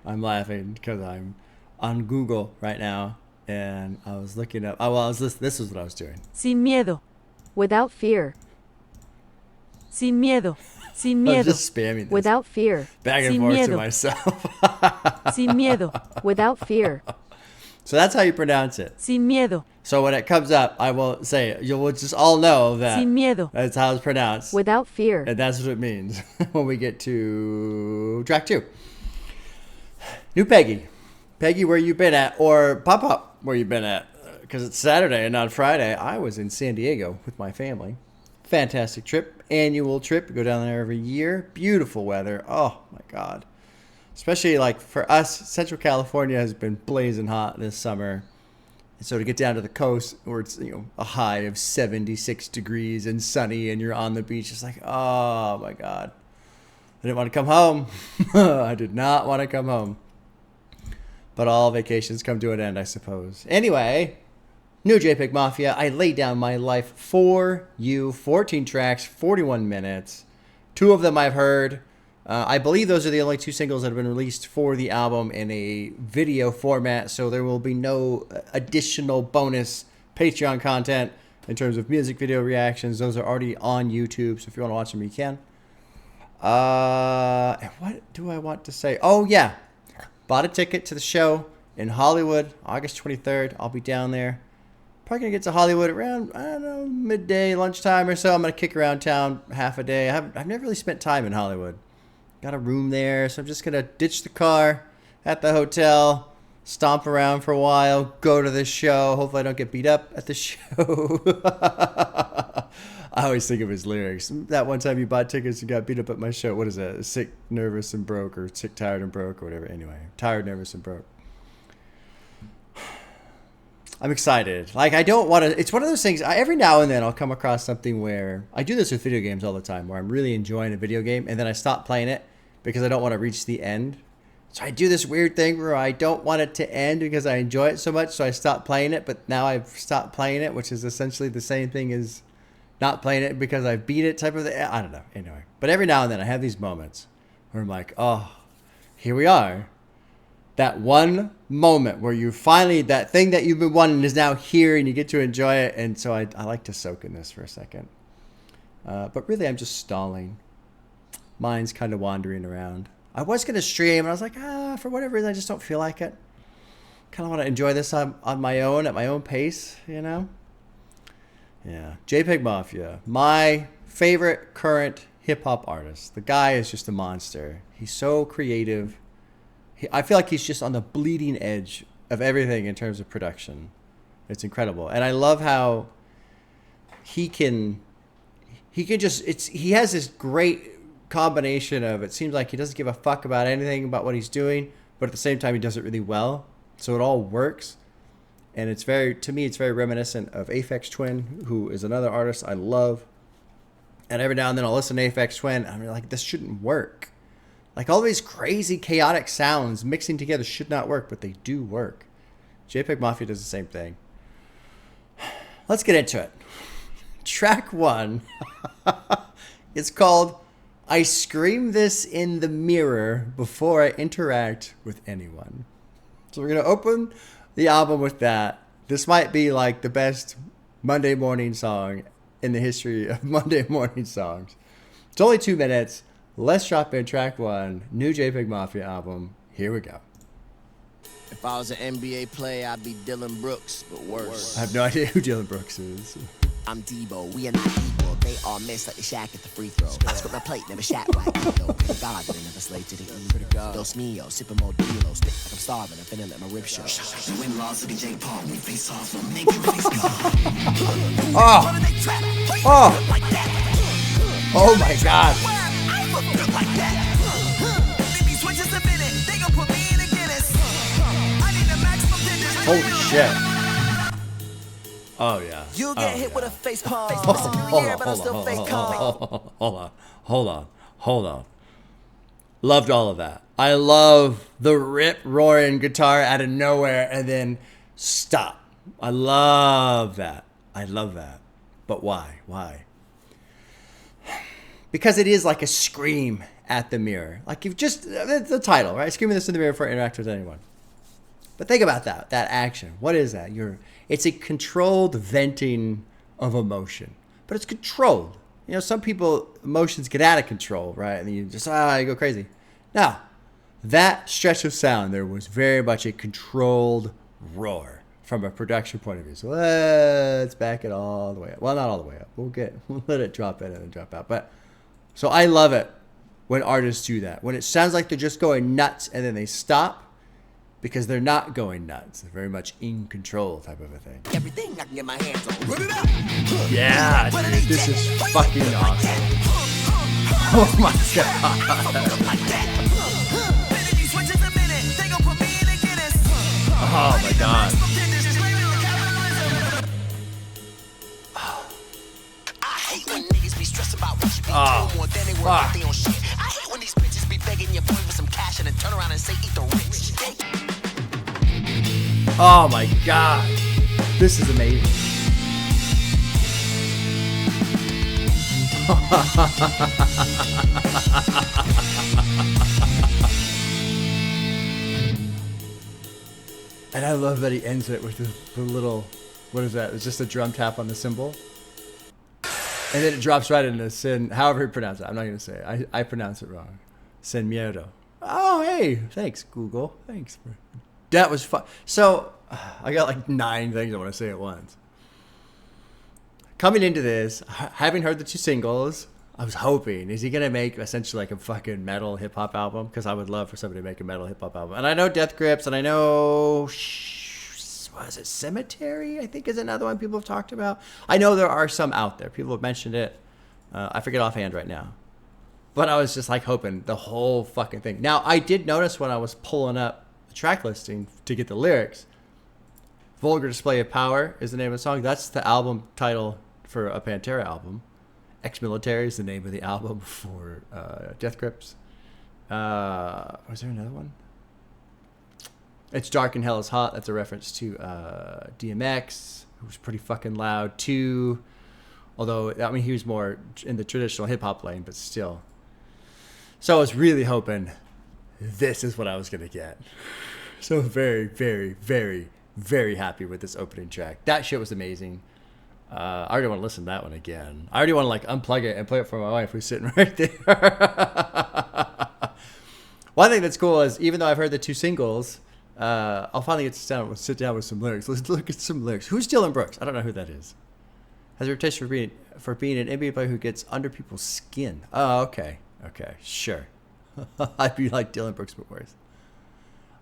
I'm laughing because I'm on Google right now, and I was looking up. Oh, well, this is what I was doing. Sin miedo. Without fear. Sin miedo. Sin I was miedo. just spamming this Without fear. back and Sin forth to miedo. myself. Sin miedo. Without fear. So that's how you pronounce it. Sin miedo. So when it comes up, I will say it. You'll just all know that Sin miedo. that's how it's pronounced. Without fear. And that's what it means when we get to track 2. New Peggy. Peggy, where you been at? Or Pop-Up, where you been at? Because it's Saturday and not Friday. I was in San Diego with my family. Fantastic trip. Annual trip. We go down there every year. Beautiful weather. Oh, my God. Especially like for us, Central California has been blazing hot this summer. And so to get down to the coast where it's, you know, a high of 76 degrees and sunny and you're on the beach, it's like, oh my God. I didn't want to come home. I did not want to come home. But all vacations come to an end, I suppose. Anyway, new JPEG Mafia. I laid down my life for you. 14 tracks, 41 minutes. 2 of them I've heard. I believe those are the only 2 singles that have been released for the album in a video format, so there will be no additional bonus Patreon content in terms of music video reactions. Those are already on YouTube, so if you want to watch them, you can. And what do I want to say? Oh, yeah. Bought a ticket to the show in Hollywood, August 23rd. I'll be down there. Probably going to get to Hollywood around, I don't know, midday, lunchtime or so. I'm going to kick around town half a day. I've never really spent time in Hollywood. Got a room there, so I'm just going to ditch the car at the hotel, stomp around for a while, go to the show. Hopefully I don't get beat up at the show. I always think of his lyrics. That one time you bought tickets and got beat up at my show. What is that? Sick, nervous, and broke, or sick, tired, and broke, or whatever. Anyway, tired, nervous, and broke. I'm excited. Like, I don't want to... It's one of those things... every now and then I'll come across something where... I do this with video games all the time, where I'm really enjoying a video game, and then I stop playing it because I don't want to reach the end. So I do this weird thing where I don't want it to end because I enjoy it so much, so I stop playing it, but now I've stopped playing it, which is essentially the same thing as not playing it because I beat it type of thing. I don't know. Anyway. But every now and then I have these moments where I'm like, oh, here we are. That one moment where you finally, that thing that you've been wanting is now here and you get to enjoy it. And so I like to soak in this for a second. But really, I'm just stalling. Mind's kind of wandering around. I was going to stream, and I was like, for whatever reason, I just don't feel like it. Kind of want to enjoy this on my own, at my own pace, you know? Yeah. JPEG Mafia, my favorite current hip-hop artist. The guy is just a monster. He's so creative. I feel like he's just on the bleeding edge of everything in terms of production. It's incredible. And I love how he has this great combination of, it seems like he doesn't give a fuck about anything about what he's doing, but at the same time he does it really well. So it all works. And it's to me, it's very reminiscent of Aphex Twin, who is another artist I love. And every now and then I'll listen to Aphex Twin, and I'm like, this shouldn't work. Like, all these crazy, chaotic sounds mixing together should not work, but they do work. JPEG Mafia does the same thing. Let's get into it. Track 1. It's called I Scream This in the Mirror Before I Interact with Anyone. So we're going to open the album with that. This might be like the best Monday morning song in the history of Monday morning songs. It's only 2 minutes. Let's drop in track 1, new JPEG Mafia album. Here we go. If I was an NBA player, I'd be Dylan Brooks, but worse. I have no idea who Dylan Brooks is. I'm Debo, we are not equal. They all miss like the Shaq at the free throw. I script my plate, never shat whack though. God, but I never slave to the E. Dos mio, sipping more Dilo. Spit like I'm starving, I'm finna let my rib show. You win lost, look at Jake Paul, we face off, we'll make your face go. Oh my God. Holy shit. Oh yeah. You'll get hit with a face palm. Hold on. Loved all of that. I love the rip roaring guitar out of nowhere and then stop. I love that. But why? Because it is like a scream at the mirror. Like you've just, the title, right? Screaming this in the mirror before I interact with anyone. But think about that action. What is that? It's a controlled venting of emotion, but it's controlled. You know, some people, emotions get out of control, right? And then you just, you go crazy. Now, that stretch of sound there was very much a controlled roar from a production point of view. So let's back it all the way up. Well, not all the way up. We'll let it drop in and then drop out. But so I love it when artists do that. When it sounds like they're just going nuts and then they stop, because they're not going nuts. They're very much in control type of a thing. Everything I can get my hands on. Run it up. Yeah, dude, this is fucking awesome. Oh my god. Oh my god. I hate when niggas be stressed about what you be Oh, doing more than they work fuck. out their own shit. I hate when these bitches be begging your boy for some cash and then turn around and say eat the rich. Oh my god. This is amazing. And I love that he ends it with the little, what is that? It's just a drum tap on the cymbal. And then it drops right into sin, however you pronounce it. I'm not going to say it. I pronounce it wrong. Sin miedo. Oh, hey. Thanks, Google. Thanks. That was fun. So, I got like 9 things I want to say at once. Coming into this, having heard the 2 singles, I was hoping, is he going to make essentially like a fucking metal hip-hop album? Because I would love for somebody to make a metal hip-hop album. And I know Death Grips, and I know, what is it, Cemetery, I think is another one people have talked about. I know there are some out there. People have mentioned it. I forget offhand right now. But I was just like hoping the whole fucking thing. Now, I did notice when I was pulling up the track listing to get the lyrics, Vulgar Display of Power is the name of the song. That's the album title for a Pantera album. Exmilitary is the name of the album for Death Grips. Was there another one? It's Dark and Hell is Hot. That's a reference to DMX, who was pretty fucking loud too. Although, I mean, he was more in the traditional hip-hop lane, but still. So I was really hoping this is what I was going to get. So very, very, very, very happy with this opening track. That shit was amazing. I already want to listen to that one again. I already want to like unplug it and play it for my wife who's sitting right there. One thing that's cool is even though I've heard the 2 singles, I'll finally get to sit down with some lyrics. Let's look at some lyrics. Who's Dylan Brooks? I don't know who that is. Has a reputation for being an NBA player who gets under people's skin. Oh, okay. Okay, sure. I'd be like Dylan Brooks, but worse.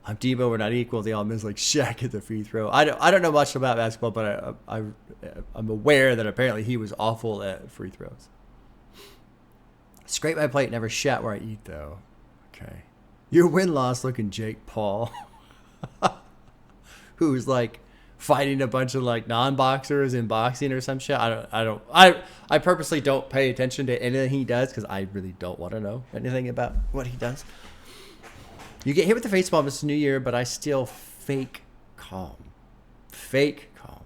I'm Debo, we're not equal. They all miss like Shaq at the free throw. I don't know much about basketball, but I'm aware that apparently he was awful at free throws. Scrape my plate, never shat where I eat though. Okay. Your win-loss looking Jake Paul. Who's like fighting a bunch of like non-boxers in boxing or some shit. I purposely don't pay attention to anything he does because I really don't want to know anything about what he does. You get hit with the face bomb. It's New Year, but I still fake calm. Fake calm.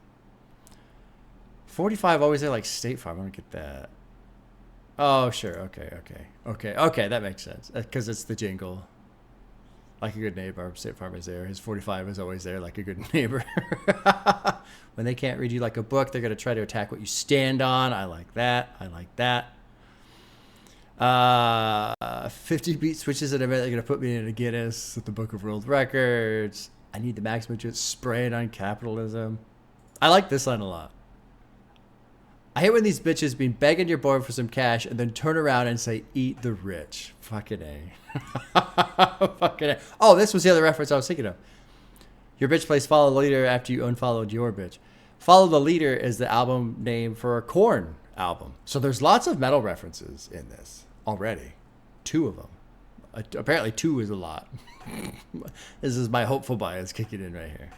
45 always there like State Farm. I don't get that. Oh, sure. Okay. That makes sense because it's the jingle. Like a good neighbor, State Farm is there. His 45 is always there like a good neighbor. When they can't read you like a book, they're going to try to attack what you stand on. I like that. 50 beat switches in a minute. They're going to put me in a Guinness with the Book of World Records. I need the maximum just spraying on capitalism. I like this line a lot. I hate when these bitches been begging your boy for some cash and then turn around and say, eat the rich. Fucking A. Fucking A. Oh, this was the other reference I was thinking of. Your bitch plays Follow the Leader after you unfollowed your bitch. Follow the Leader is the album name for a Korn album. So there's lots of metal references in this already. 2 of them. Apparently 2 is a lot. This is my hopeful bias kicking in right here.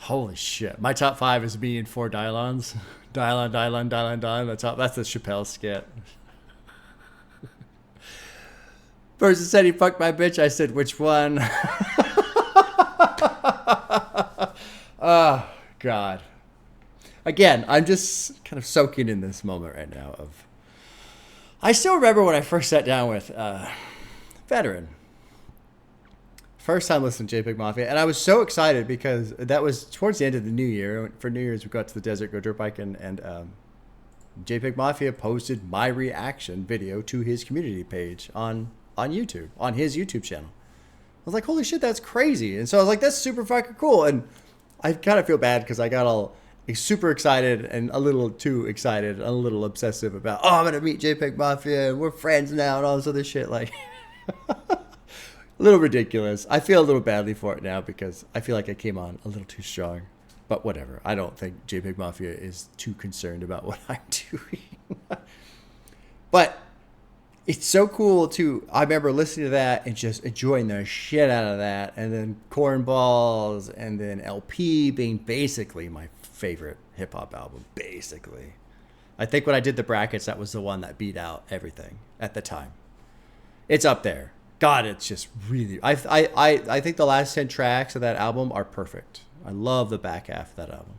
Holy shit. My top 5 is me and 4 Dylons. Dylon. That's the Chappelle skit. Person said he fucked my bitch. I said, which one? Oh, God. Again, I'm just kind of soaking in this moment right now of I still remember when I first sat down with Veteran. First time listening to JPEG Mafia, and I was so excited because that was towards the end of the new year. For New Year's, we got to the desert, go dirt biking, and JPEG Mafia posted my reaction video to his community page on YouTube, on his YouTube channel. I was like, holy shit, that's crazy. And so I was like, that's super fucking cool. And I kind of feel bad because I got all super excited and a little too excited, a little obsessive about, oh, I'm going to meet JPEG Mafia and we're friends now and all this other shit. Like, a little ridiculous. I feel a little badly for it now because I feel like I came on a little too strong. But whatever. I don't think JPEG Mafia is too concerned about what I'm doing. But it's so cool to, I remember listening to that and just enjoying the shit out of that. And then Cornballs and then LP being basically my favorite hip hop album. Basically. I think when I did the brackets, that was the one that beat out everything at the time. It's up there. God, it's just really, I think the last 10 tracks of that album are perfect. I love the back half of that album.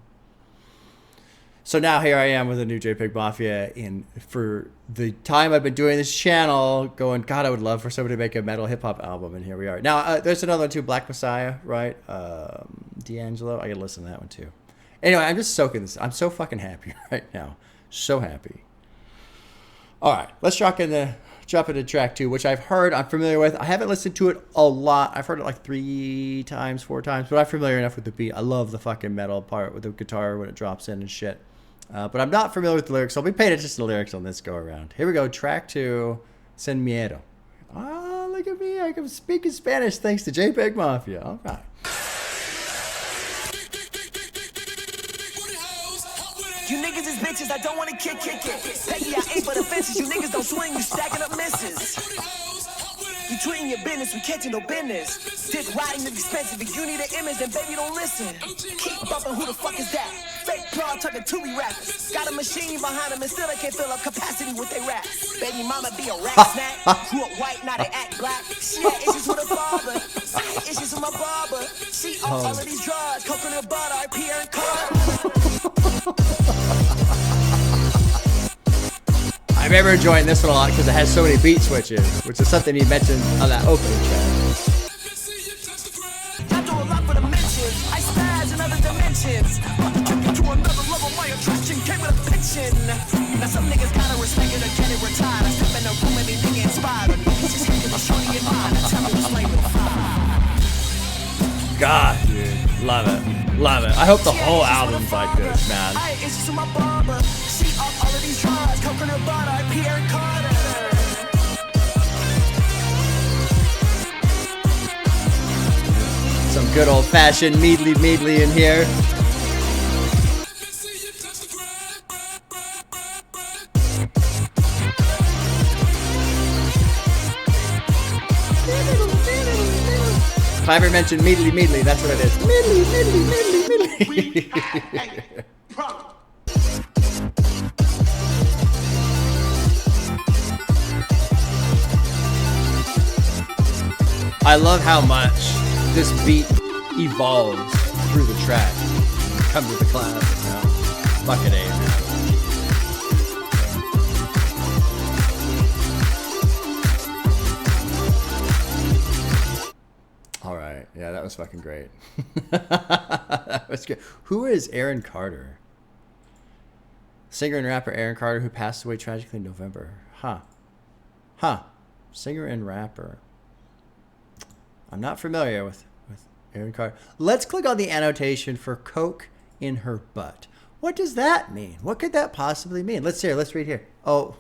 So now here I am with a new JPEG Mafia, and for the time I've been doing this channel, going, God, I would love for somebody to make a metal hip hop album, and here we are. Now there's another one too, Black Messiah, right? D'Angelo, I gotta listen to that one too. Anyway, I'm just soaking this. I'm so fucking happy right now, so happy. All right, let's jump into track 2, which I've heard, I'm familiar with. I haven't listened to it a lot. I've heard it like 3 times, 4 times, but I'm familiar enough with the beat. I love the fucking metal part with the guitar when it drops in and shit. But I'm not familiar with the lyrics, so I'll be paying attention to the lyrics on this go around. Here we go, track 2, Sin Miedo. Ah, look at me. I can speak in Spanish thanks to JPEG Mafia. All right. You niggas is bitches, I don't wanna kick it. Peggy, I ain't for the fences. You niggas don't swing, you stacking up misses. You tweeting your business, we catching no business. Dick riding is expensive. If you need an image, then baby don't listen. Keep bumping, who the fuck is that? Fake broad talking to me rappers. Got a machine behind them and still they can't fill up capacity with their rap. Baby mama be a rat snack. Grew up white, now they act black. She had issues with her father. I had issues with my barber. She on all of these drugs, coconut butter, Pierre and Carter. I remember enjoying this one a lot because it has so many beat switches, which is something he mentioned on that opening track. I do a lot for the mentions. I spaz in other dimensions. Took it to another level. My attraction came with a pitching. Now some niggas gotta respect it or get it retired. I step in the room and they nigga inspired. Just hit the shorty in mine. Tell me what's like with fire. God, dude. Love it. Love it. I hope the whole album's like this, man. I it's just my barber. She off all of these drugs. Coconut butter, Pierre and Carter. Some good old-fashioned meadly in here. If I ever mentioned meadly, that's what it is. Meadly. I love how much this beat evolves through the track. Come to the cloud. Fucking A, man. All right. Yeah, that was fucking great. That was good. Who is Aaron Carter? Singer and rapper Aaron Carter, who passed away tragically in November. Huh. Singer and rapper. I'm not familiar with Aaron Carter. Let's click on the annotation for coke in her butt. What does that mean? What could that possibly mean? Let's read here. Oh.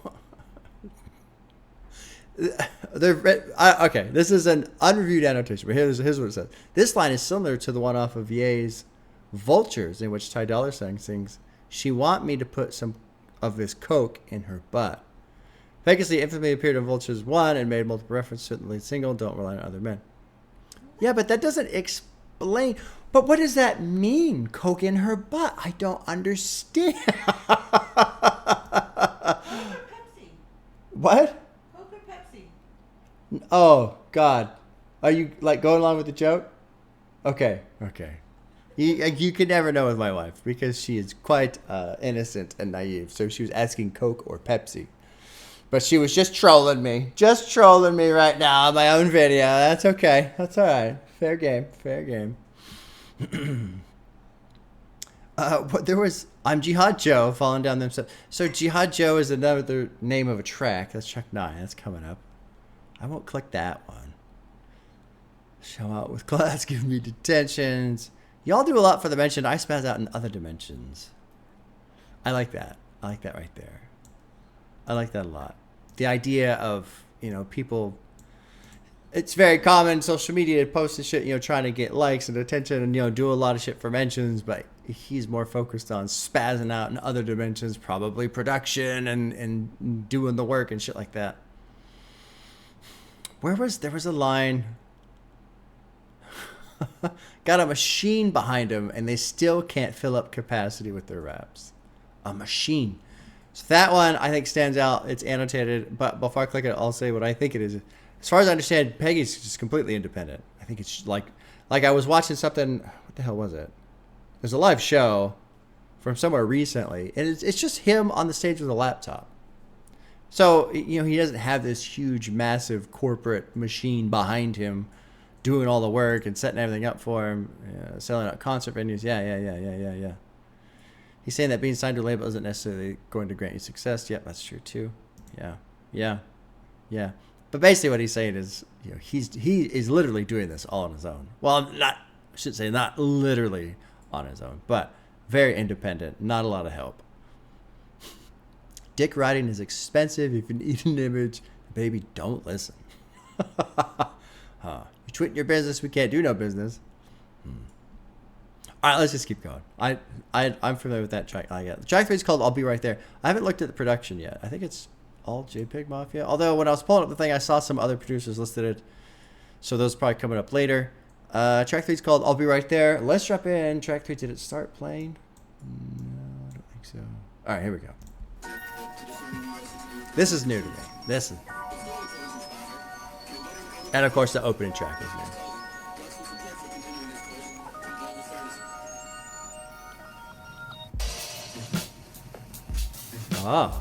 Okay, this is an unreviewed annotation, but here's what it says. This line is similar to the one off of Ye's Vultures, in which Ty Dolla $ign sings, "She want me to put some of this coke in her butt." Vacancy infamously appeared in Vultures 1 and made multiple references to the lead single, Don't Rely on Other Men. Yeah, but that doesn't explain. But what does that mean, coke in her butt? I don't understand. What? Coke or Pepsi? Oh, God. Are you, like, going along with the joke? Okay. You can never know with my wife because she is quite innocent and naive. So she was asking Coke or Pepsi. But she was just trolling me. Just trolling me right now on my own video. That's okay. That's all right. Fair game. Fair game. There was... I'm Jihad Joe, falling down them steps. So Jihad Joe is another name of a track. That's track 9. That's coming up. I won't click that one. Show out with class, give me detentions. Y'all do a lot for the dimension. I spaz out in other dimensions. I like that. I like that right there. I like that a lot. The idea of, you know, people... It's very common in social media to post this shit, you know, trying to get likes and attention and, you know, do a lot of shit for mentions, but he's more focused on spazzing out in other dimensions, probably production and doing the work and shit like that. There was a line... Got a machine behind them, and they still can't fill up capacity with their raps. A machine. So that one, I think, stands out. It's annotated, but before I click it, I'll say what I think it is. As far as I understand, Peggy's just completely independent. I think it's like I was watching something. What the hell was it? There's a live show from somewhere recently, and it's just him on the stage with a laptop. So, you know, he doesn't have this huge, massive corporate machine behind him doing all the work and setting everything up for him, selling out concert venues. Yeah. He's saying that being signed to a label isn't necessarily going to grant you success. Yep, that's true too. Yeah. But basically what he's saying is, you know, he is literally doing this all on his own. Well, I should say not literally on his own, but very independent, not a lot of help. Dick riding is expensive. If you need an image, baby, don't listen. You tweet your business, we can't do no business. All right, let's just keep going. I'm familiar with that track. Track 3 is called I'll Be Right There. I haven't looked at the production yet. I think it's all JPEGMAFIA. Although when I was pulling up the thing, I saw some other producers listed it. So those are probably coming up later. Track 3 is called I'll Be Right There. Let's drop in. Track 3, did it start playing? No, I don't think so. All right, here we go. This is new to me. And of course the opening track is new. Ah.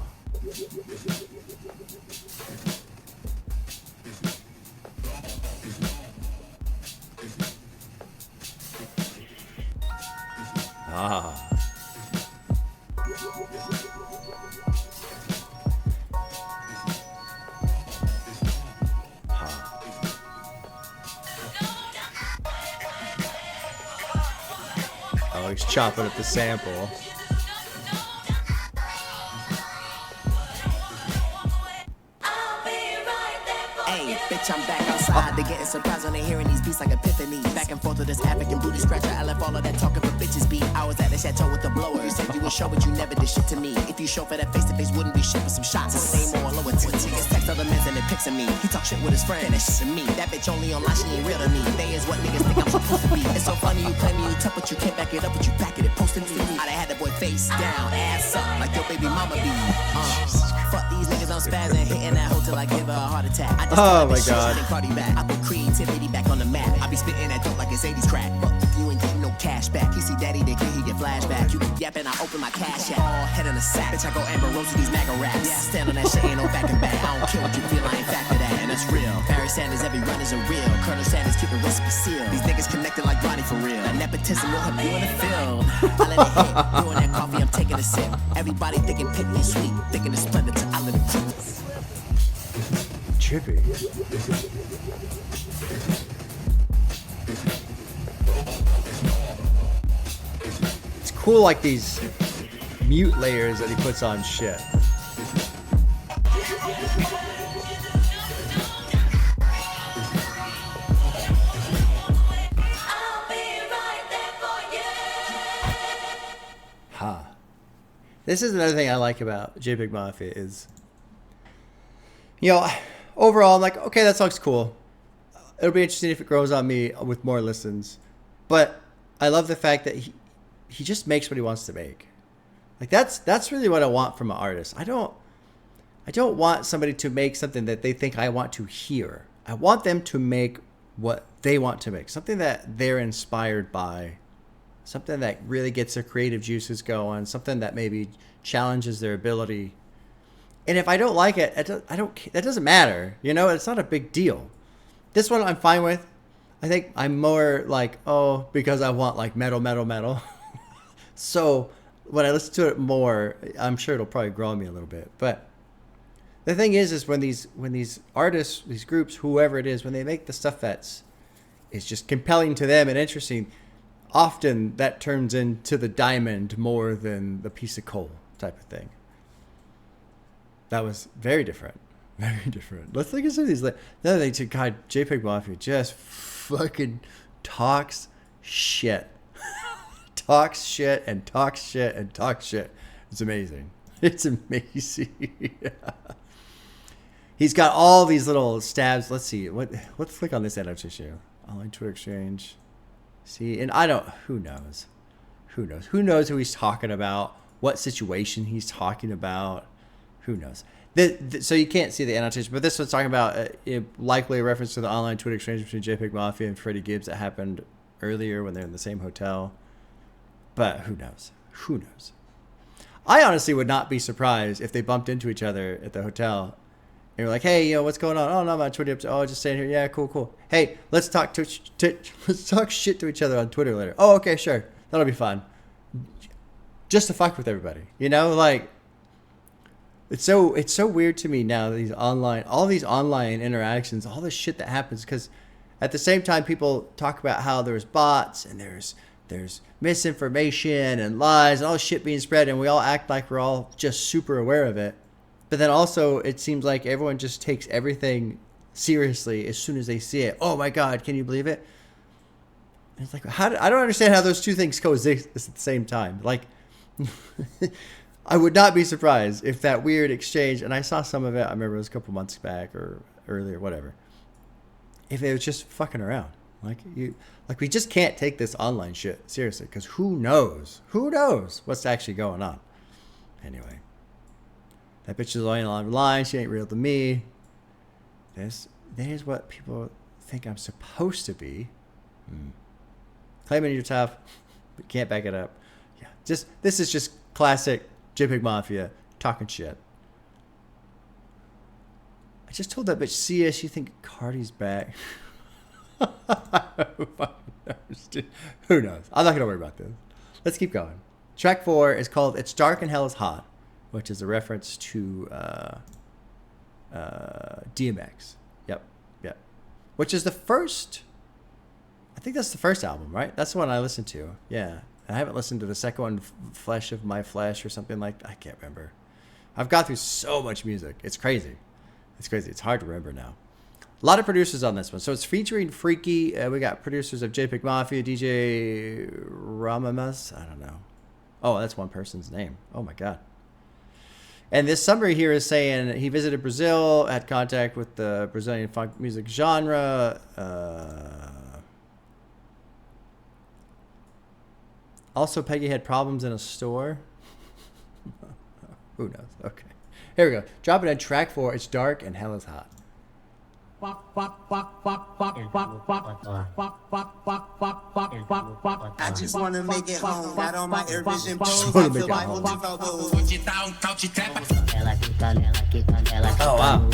Oh, he's chopping up the sample. Bitch, I'm back outside. They getting surprised when they hearing these beats like epiphany. Back and forth with this African booty scratcher. I left all of that talking for bitches beat. I was at the chateau with the blower. You said you would show, but you never did shit to me. If you show for that face to face, wouldn't be shit for some shots. The same or lower tier. Niggas text other men and it pics of me. He talk shit with his friend. That shit to me. That bitch only online, she ain't real to me. They is what niggas think I'm supposed to be. It's so funny you claim me, you tough, but you can't back it up, but you back it. It posted to me. I done had the boy face down, ass up, like your baby mama be. Fuck these niggas, I'm spazzing, hitting that hoe till I give her a heart attack. I just oh my god. I put creativity back on the map. I be spitting that dope like it's 80s crack. Fuck if you ain't getting no cash back. You see daddy, they can't hear your flashback. You keep yapping, I open my cash app. All head in a sack. Bitch, I go Amber Rose with these MAGA raps. Yeah, stand on that shit, ain't no back and back. I don't care what you feel, I ain't back for that. And that's real. Barry Sanders, every run is a real. Colonel Sanders, keep the recipe sealed. These niggas connected like Ronnie for real. That nepotism will help you in the field. I let it hit. Doing that coffee, I'm taking a sip. Everybody thinking pick me sweet. Thinking it's splendid to I let it trip. Trippy. It's cool, like these mute layers that he puts on shit. This is another thing I like about JPEGMAFIA is, you know, overall, I'm like, okay, that song's cool. It'll be interesting if it grows on me with more listens. But I love the fact that he just makes what he wants to make. Like that's really what I want from an artist. I don't want somebody to make something that they think I want to hear. I want them to make what they want to make. Something that they're inspired by. Something that really gets their creative juices going. Something that maybe challenges their ability. And if I don't like it, I don't. That doesn't matter. You know, it's not a big deal. This one I'm fine with. I think I'm more like, oh, because I want like metal. So when I listen to it more, I'm sure it'll probably grow on me a little bit. But the thing is when these artists, these groups, whoever it is, when they make the stuff that's just compelling to them and interesting, often that turns into the diamond more than the piece of coal type of thing. That was very different. Very different. Let's look at some of these. Another thing too, God, JPEGMAFIA just fucking talks shit. Talks shit and talks shit and talks shit. It's amazing. It's amazing. He's got all these little stabs. Let's see. Let's click on this annotation. Online Twitter exchange. See, and who knows? Who knows? Who knows who he's talking about? What situation he's talking about? Who knows? So you can't see the annotation, but this one's talking about likely a reference to the online Twitter exchange between JPEGMAFIA and Freddie Gibbs that happened earlier when they're in the same hotel. But who knows? Who knows? I honestly would not be surprised if they bumped into each other at the hotel and were like, "Hey, what's going on? Oh, no, my Twitter. Oh, just staying here. Yeah, cool. Hey, let's talk let's talk shit to each other on Twitter later. Oh, okay, sure, that'll be fun. Just to fuck with everybody, like." It's so weird to me now, all these online interactions, all this shit that happens, because at the same time people talk about how there's bots and there's misinformation and lies and all this shit being spread, and we all act like we're all just super aware of it. But then also it seems like everyone just takes everything seriously as soon as they see it. Oh my God, can you believe it? And it's like, I don't understand how those two things coexist at the same time. Like, I would not be surprised if that weird exchange, and I saw some of it, I remember it was a couple months back or earlier, whatever, if it was just fucking around. Like we just can't take this online shit seriously, because who knows what's actually going on. Anyway, that bitch is online, she ain't real to me. There's what people think I'm supposed to be. Claiming you're tough, but can't back it up. Yeah, this is just classic JPEGMAFIA talking shit. I just told that bitch, see us, you think Cardi's back. Who knows? I'm not going to worry about this. Let's keep going. Track 4 is called It's Dark and Hell is Hot, which is a reference to DMX. Yep. Which is the first, I think that's the first album, right? That's the one I listened to. Yeah. I haven't listened to the second one, Flesh of My Flesh or something like that. I can't remember. I've got through so much music. It's crazy. It's hard to remember now. A lot of producers on this one. So it's featuring Freaky. We got producers of JPEGMAFIA, DJ Ramamas. I don't know. Oh, that's one person's name. Oh, my God. And this summary here is saying he visited Brazil, had contact with the Brazilian funk music genre. Also, Peggy had problems in a store. Who knows? Okay. Here we go. Dropping at track 4. It's Dark and Hell is Hot. I just wanna make it home. Got on my Air Vision Pro. Wanna make it home. Oh, wow.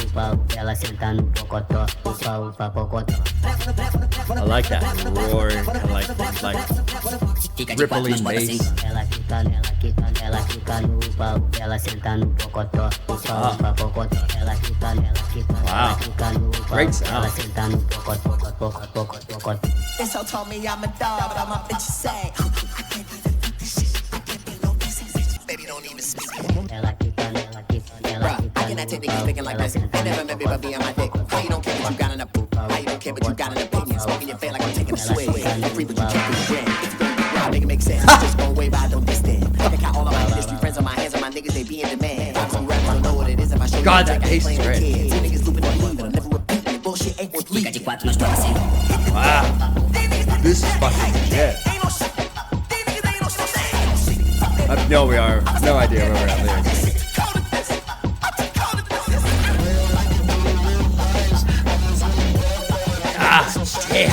I like that roaring, kind of like rippling bass. Wow. Great sound. This hoe told me I'm a dog, but I'm a bitch say. I can't even fuck this shit. I can't be no business. Baby, don't even speak. Bruh, I cannot take niggas thinking like this. They never met me but be on my dick. How you don't care but you got an opinion? How you don't care but you got an opinion? Smoking your face like I'm taking a swig. You're free but you can't do it. If you gonna be wild, make it make sense. Just go away, but I don't distant. I got all of my industry friends on my hands and my niggas, they be in demand. Some rappers don't know what it is if I show you. God, that bass is great. Two niggas looping the lead, but I'll never repeat it. Bullshit ain't worth leaving. Wow. This is fucking shit. No, we are. No idea where we're at lyrics. Ah, damn.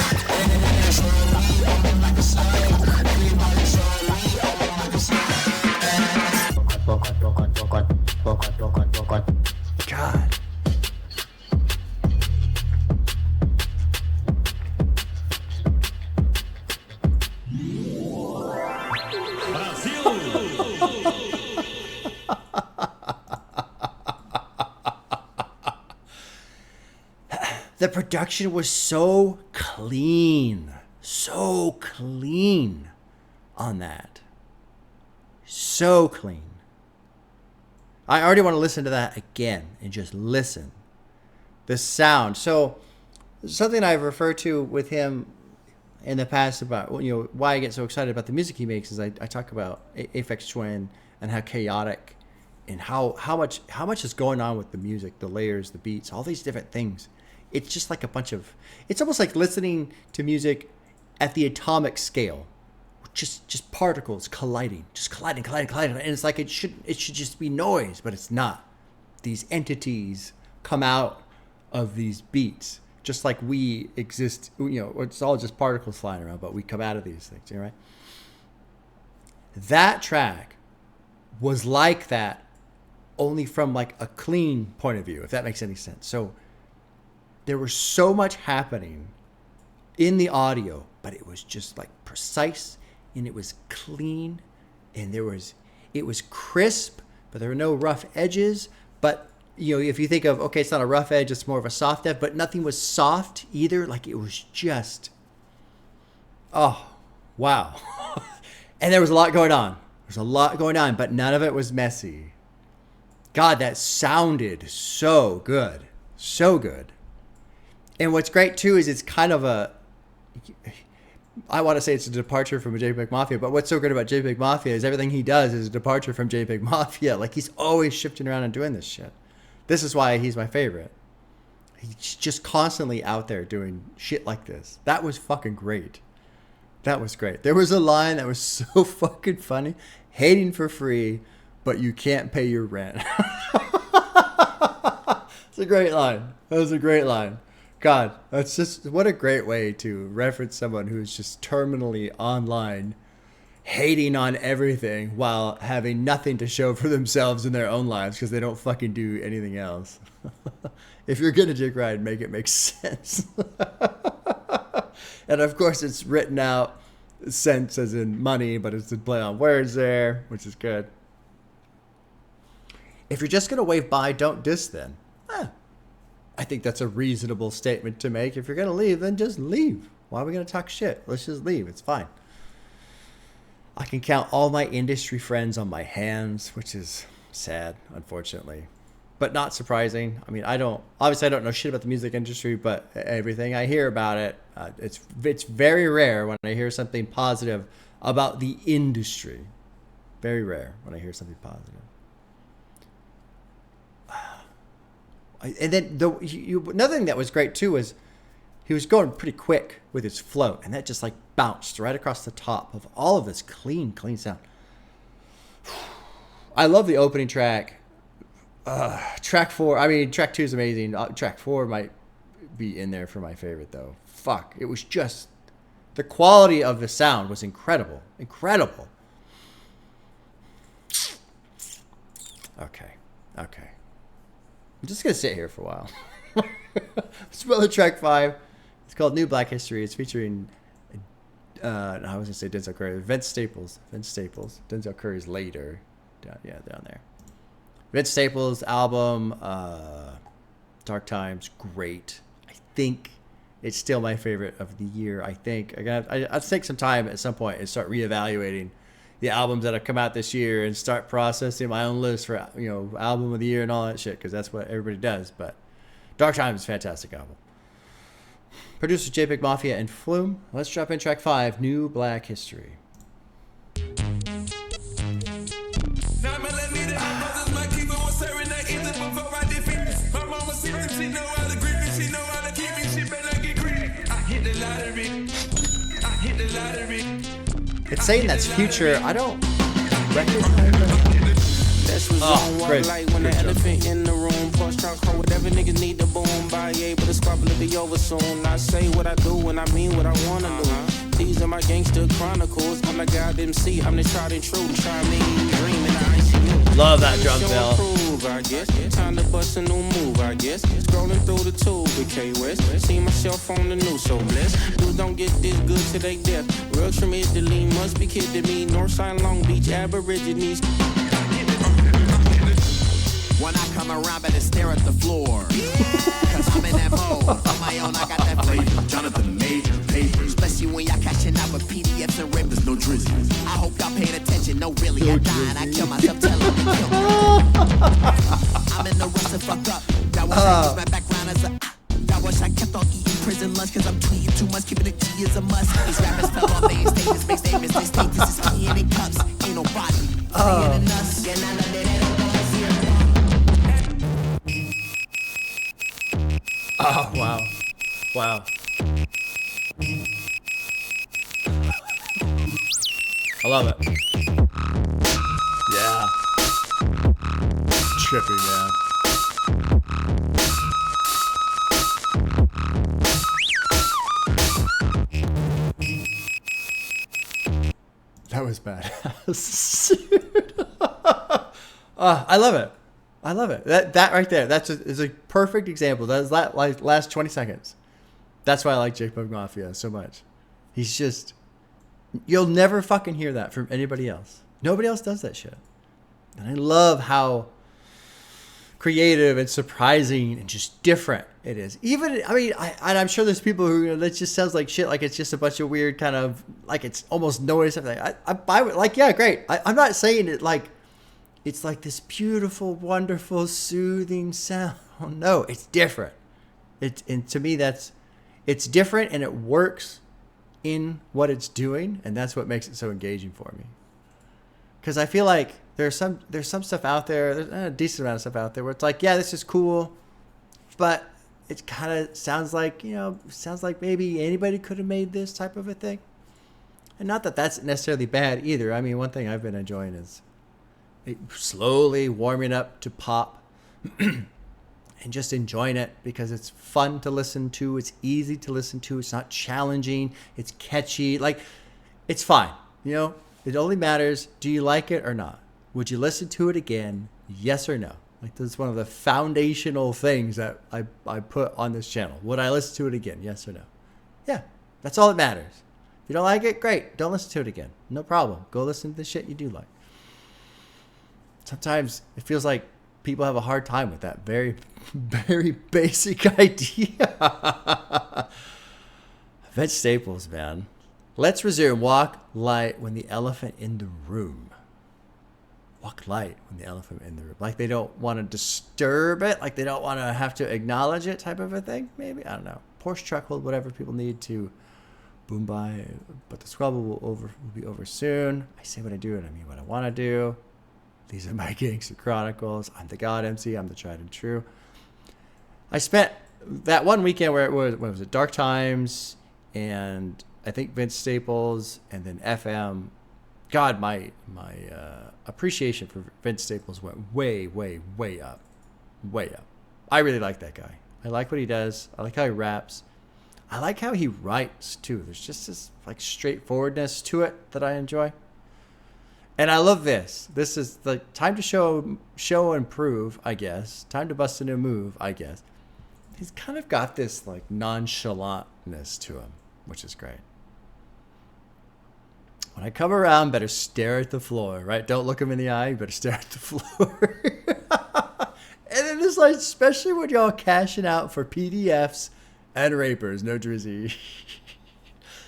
the production was so clean on that. So clean. I already want to listen to that again and just listen. The sound. So something I've referred to with him in the past about, why I get so excited about the music he makes is I talk about Aphex Twin and how chaotic and how much is going on with the music, the layers, the beats, all these different things. It's just like it's almost like listening to music at the atomic scale. Just particles colliding. And it's like it should just be noise, but it's not. These entities come out of these beats, just like we exist, it's all just particles flying around, but we come out of these things, right? That track was like that, only from like a clean point of view, if that makes any sense. So there was so much happening in the audio, but it was just like precise, and it was clean, and it was crisp, but there were no rough edges. But if you think of, okay, it's not a rough edge, it's more of a soft edge, but nothing was soft either. Like it was just, oh, wow. And there was a lot going on. But none of it was messy. God, that sounded so good. So good. And what's great too is it's kind of I want to say it's a departure from JPEGMAFIA, but what's so good about JPEGMAFIA is everything he does is a departure from JPEGMAFIA. Like he's always shifting around and doing this shit. This is why he's my favorite. He's just constantly out there doing shit like this. That was fucking great. That was great. There was a line that was so fucking funny. Hating for free, but you can't pay your rent. It's a great line. That was a great line. God, that's just, what a great way to reference someone who's just terminally online, hating on everything while having nothing to show for themselves in their own lives because they don't fucking do anything else. If you're gonna dick ride, make it make sense. And of course it's written out, sense as in money, but it's a play on words there, which is good. If you're just gonna wave bye, don't diss then. I think that's a reasonable statement to make. If you're going to leave, then just leave. Why are we going to talk shit? Let's just leave. It's fine. I can count all my industry friends on my hands, which is sad, unfortunately. But not surprising. I mean, obviously I don't know shit about the music industry, but everything I hear about it, it's very rare when I hear something positive about the industry. Very rare when I hear something positive. And then another thing that was great too was he was going pretty quick with his float, and that just like bounced right across the top of all of this clean sound. I love the opening track. Track 4. I mean, track 2 is amazing. Track 4 might be in there for my favorite though. Fuck, it was just the quality of the sound was incredible. Okay. I'm just going to sit here for a while. Smell track 5. It's called New Black History. It's featuring, I was going to say Denzel Curry. Vince Staples. Denzel Curry's later. Down there. Vince Staples' album, Dark Times, great. I think it's still my favorite of the year, I think. I'll take some time at some point and start reevaluating the albums that have come out this year and start processing my own list for, album of the year and all that shit, because that's what everybody does. But Dark Times is a fantastic album. Producers JPEGMAFIA and Flume. Let's drop in track 5, New Black History. It's saying that's Future. I don't recognize that. Oh, great. When the elephant in the room, push truck, whatever niggas need to boom, by able to squabble to be over soon. I say what I do and I mean what I wanna do. These are my gangster chronicles. I'm the God MC. I'm the tried and true. Try me, dream in the ICU. Love that drum bell. I guess time to bust a new move. I guess scrolling through the tube with K West. See myself on the news, so blessed. Dudes don't get this good to their death. Real from Italy must be kidding me. Northside Long Beach Aborigines. When I come around, better stare at the floor. Cause I'm in that mode. On my own, I got that flavor. Jonathan Major papers. Especially when y'all cashing out with PDFs and rippers. No drizzy. I hope y'all paying attention. No, really, I die and I kill myself telling me kill me. I'm in the rush to fuck up. Y'all wish I used my background as a. Y'all wish I kept on eating prison lunch. Cause I'm tweeting too much. Keeping it G is a must. These rappers fell off. They ain't statements. Make statements. They state this is key and in cups. Ain't nobody saying than us. Yeah, nah, nah, nah, nah, nah, Oh, wow. Wow. I love it. Yeah. Trippy, man. That was bad. I love it. I love it. That right there. Is a perfect example. That is that like last 20 seconds. That's why I like JPEGMAFIA so much. He's just, you'll never fucking hear that from anybody else. Nobody else does that shit. And I love how creative and surprising and just different it is. Even, I mean, I'm sure there's people who, that just sounds like shit, like it's just a bunch of weird kind of, like it's almost noise. I would like, yeah, great. I'm not saying it like, it's like this beautiful, wonderful, soothing sound. No, it's different. And to me, it's different and it works in what it's doing. And that's what makes it so engaging for me. Because I feel like there's some stuff out there, there's a decent amount of stuff out there where it's like, yeah, this is cool, but it kind of sounds like, sounds like maybe anybody could have made this type of a thing. And not that that's necessarily bad either. I mean, one thing I've been enjoying is slowly warming up to pop and just enjoying it because it's fun to listen to. It's easy to listen to. It's not challenging. It's catchy. Like, it's fine. It only matters, do you like it or not? Would you listen to it again? Yes or no? Like, this is one of the foundational things that I put on this channel. Would I listen to it again? Yes or no? Yeah, that's all that matters. If you don't like it, great. Don't listen to it again. No problem. Go listen to the shit you do like. Sometimes it feels like people have a hard time with that very, very basic idea. Vince Staples, man. Let's resume. Walk light when the elephant in the room. Walk light when the elephant in the room. Like they don't want to disturb it. Like they don't want to have to acknowledge it type of a thing. Maybe. I don't know. Porsche truck hold whatever people need to boom by. But the squabble will be over soon. I say what I do and I mean what I want to do. These are my Gangster Chronicles. I'm the God MC. I'm the tried and true. I spent that one weekend where it was, what was it? Dark Times and I think Vince Staples and then FM. God, my appreciation for Vince Staples went way, way, way up. Way up. I really like that guy. I like what he does. I like how he raps. I like how he writes too. There's just this like straightforwardness to it that I enjoy. And I love this. This is the time to show and prove, I guess. Time to bust a new move, I guess. He's kind of got this like nonchalantness to him, which is great. When I come around, better stare at the floor, right? Don't look him in the eye. You better stare at the floor. And then it's like, especially when y'all cashing out for PDFs and rapers, no drizzy.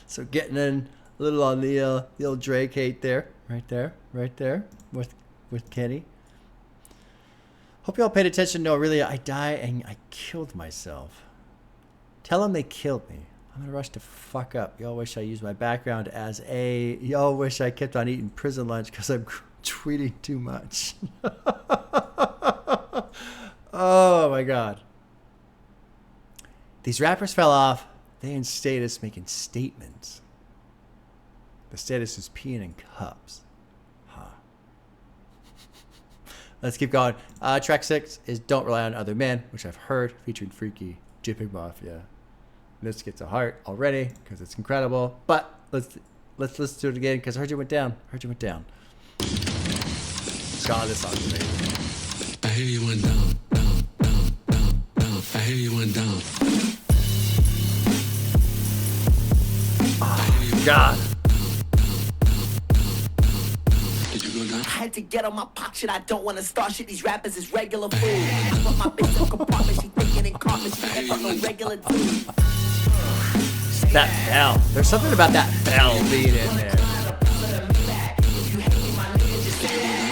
So getting in a little on the old Drake hate there. Right there, with Kenny. Hope y'all paid attention. No, really, I died and I killed myself. Tell them they killed me. I'm gonna rush to fuck up. Y'all wish I used my background as a. Y'all wish I kept on eating prison lunch because I'm tweeting too much. Oh my God. These rappers fell off. They in status making statements. The status is peeing in cups. Huh. Let's keep going. Track 6 is Don't Rely on Other Men, which I've heard, featuring Freaky, JPEGMAFIA. This gets a heart already, because it's incredible. But let's listen to it again, because I heard you went down. God, this song's amazing. I hear you went down. I hear you went down. Oh, God. Did you go I had to get on my pop shit. I don't wanna start shit. These rappers is regular food. I put my bitch in compartment. She thinking in carpet. She ain't fuck no regular dude. That bell. There's something about that bell being in there.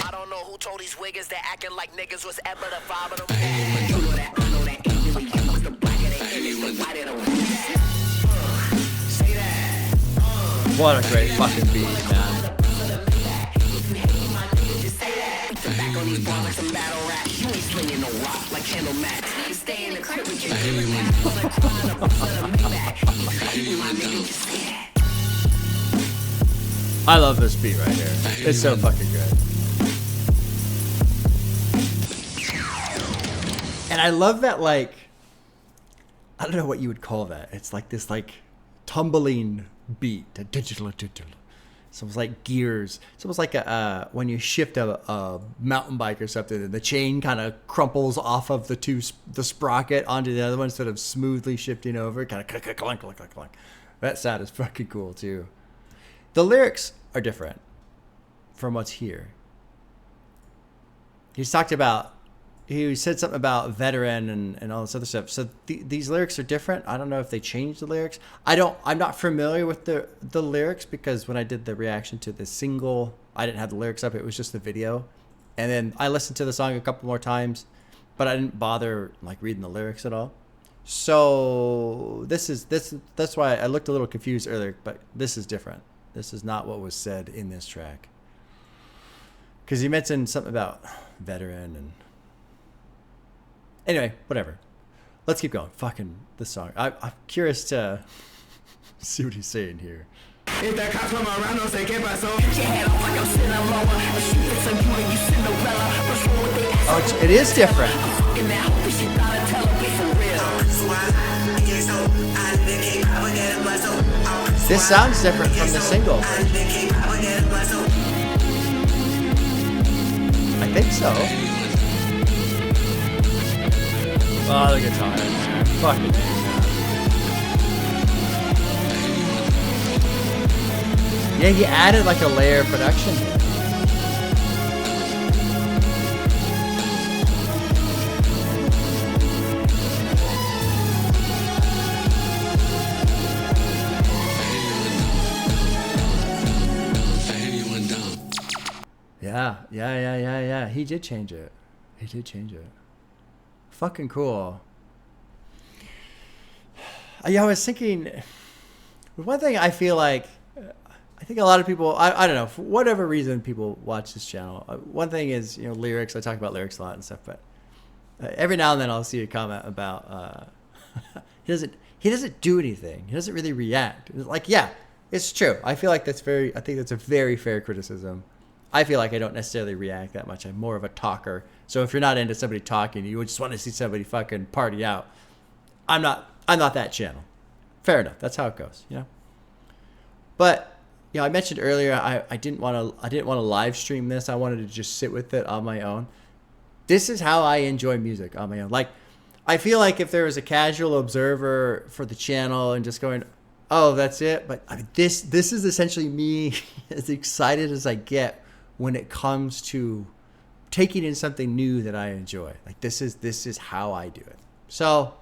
I don't know who told these wiggers that acting like niggas was ever the five of them. What a great fucking beat, man. I love this beat right here. It's so fucking good. And I love that, like, I don't know what you would call that. It's like this, like, tumbling beat. Digital. It's almost like gears. It's almost like when you shift a mountain bike or something, and the chain kind of crumples off of the sprocket onto the other one instead of smoothly shifting over. Kind of clunk, clunk, clunk, clunk, clunk. That sound is fucking cool too. The lyrics are different from what's here. He said something about veteran and all this other stuff. So these lyrics are different. I don't know if they changed the lyrics. I'm not familiar with the lyrics because when I did the reaction to the single, I didn't have the lyrics up. It was just the video. And then I listened to the song a couple more times, but I didn't bother like reading the lyrics at all. So that's why I looked a little confused earlier, but this is different. This is not what was said in this track. Because he mentioned something about veteran and anyway, whatever. Let's keep going. Fucking this song. I'm curious to see what he's saying here. If that cops come around, don't say que pasó. Get your head off like I'm sitting alone. But she fits on you and you Cinderella. What's wrong with the ass? Oh, it is different. In that hope that shit gotta tell her be for real. This sounds different from the single. I think so. Oh, the guitar. Fucking yeah, he added like a layer of production here. Yeah. He did change it. Fucking cool. Yeah, I was thinking, one thing I feel like, I think a lot of people, I don't know, for whatever reason people watch this channel. One thing is, lyrics. I talk about lyrics a lot and stuff, but every now and then I'll see a comment about, he doesn't do anything. He doesn't really react. It's like, yeah, it's true. I feel like I think that's a very fair criticism. I feel like I don't necessarily react that much. I'm more of a talker. So if you're not into somebody talking, you just want to see somebody fucking party out. I'm not that channel. Fair enough. That's how it goes, But I mentioned earlier I didn't want to live stream this. I wanted to just sit with it on my own. This is how I enjoy music on my own. Like, I feel like if there was a casual observer for the channel and just going, oh, that's it. But I mean, this is essentially me as excited as I get when it comes to taking in something new that I enjoy. Like, this is how I do it. So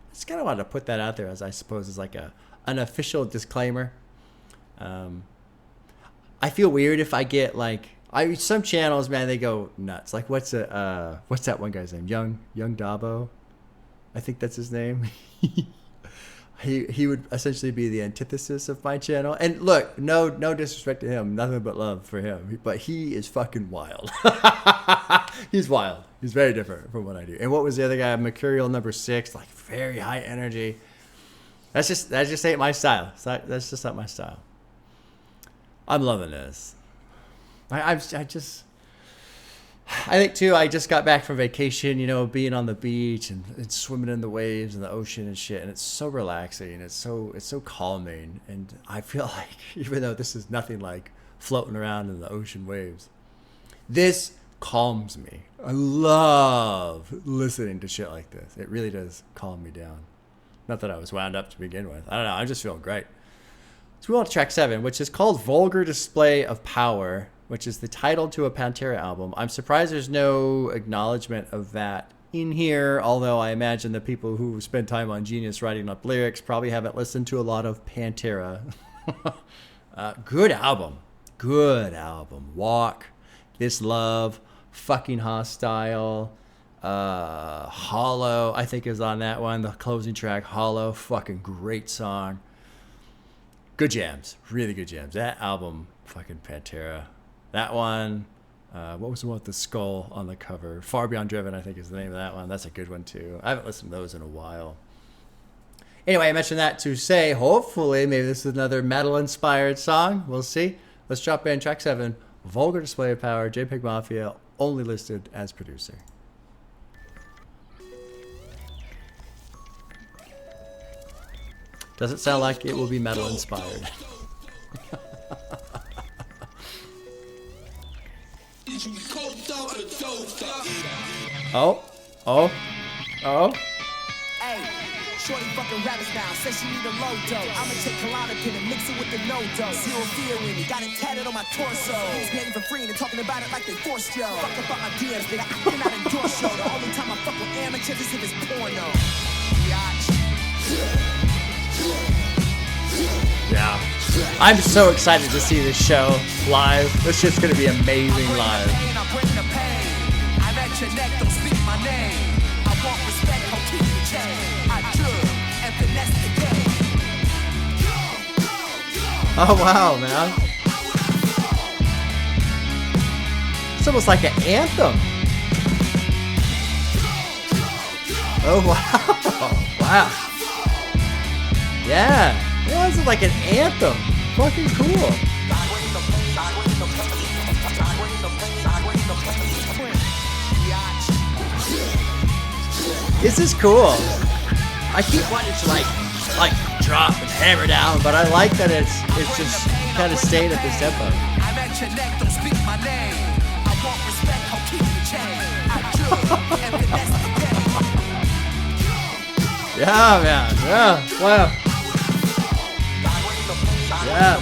I just kind of wanted to put that out there as I suppose is like an official disclaimer. I feel weird if I get like some channels, man, they go nuts. Like what's that one guy's name? Young Dabo, I think that's his name. He would essentially be the antithesis of my channel. And look, no disrespect to him, nothing but love for him. But he is fucking wild. He's wild. He's very different from what I do. And what was the other guy? Mercurial number 6, like very high energy. That just ain't my style. That's just not my style. I'm loving this. I think too, I just got back from vacation, being on the beach and swimming in the waves and the ocean and shit. And it's so relaxing. It's so calming. And I feel like, even though this is nothing like floating around in the ocean waves, this calms me. I love listening to shit like this. It really does calm me down. Not that I was wound up to begin with. I don't know. I'm just feeling great. So we want to track 7, which is called Vulgar Display of Power, which is the title to a Pantera album. I'm surprised there's no acknowledgement of that in here, although I imagine the people who spend time on Genius writing up lyrics probably haven't listened to a lot of Pantera. Good album. Good album. Walk, This Love, Fucking Hostile, Hollow, I think is on that one. The closing track, Hollow, fucking great song. Good jams. Really good jams. That album, fucking Pantera. That one, what was the one with the skull on the cover? Far Beyond Driven, I think is the name of that one. That's a good one too. I haven't listened to those in a while. Anyway, I mentioned that to say, hopefully, maybe this is another metal-inspired song. We'll see. Let's drop in track 7, Vulgar Display of Power, JPEGMAFIA, only listed as producer. Doesn't sound like it will be metal-inspired. Oh. Hey, shorty fucking rappers now. Says she need a low dough. I'ma take Klonopin and mix it with the no dough. Zero fear in it. Got it tatted on my torso. Niggas paying for free and talking about it like they forced yo. Fuck about my DMs, nigga. I cannot endorse yo. The only time I fuck with amateurs is if it's porno. Yeah. I'm so excited to see this show live. This shit's gonna be amazing live. I bring the pain. I'm at your neck, don't speak my name. I want respect, I'll keep the chain. I do, and finesse the game. Oh wow, man. It's almost like an anthem. Oh wow. Wow. Yeah. Yeah, this is like an anthem. Fucking cool. This is cool. I keep wanting to like drop and hammer down, but I like that it's just kind of staying at this tempo. I'm at your neck, don't speak my name. I want respect, I'll keep the chain. I do, and finesse the game. Yeah, man. Yeah. Wow. Yeah.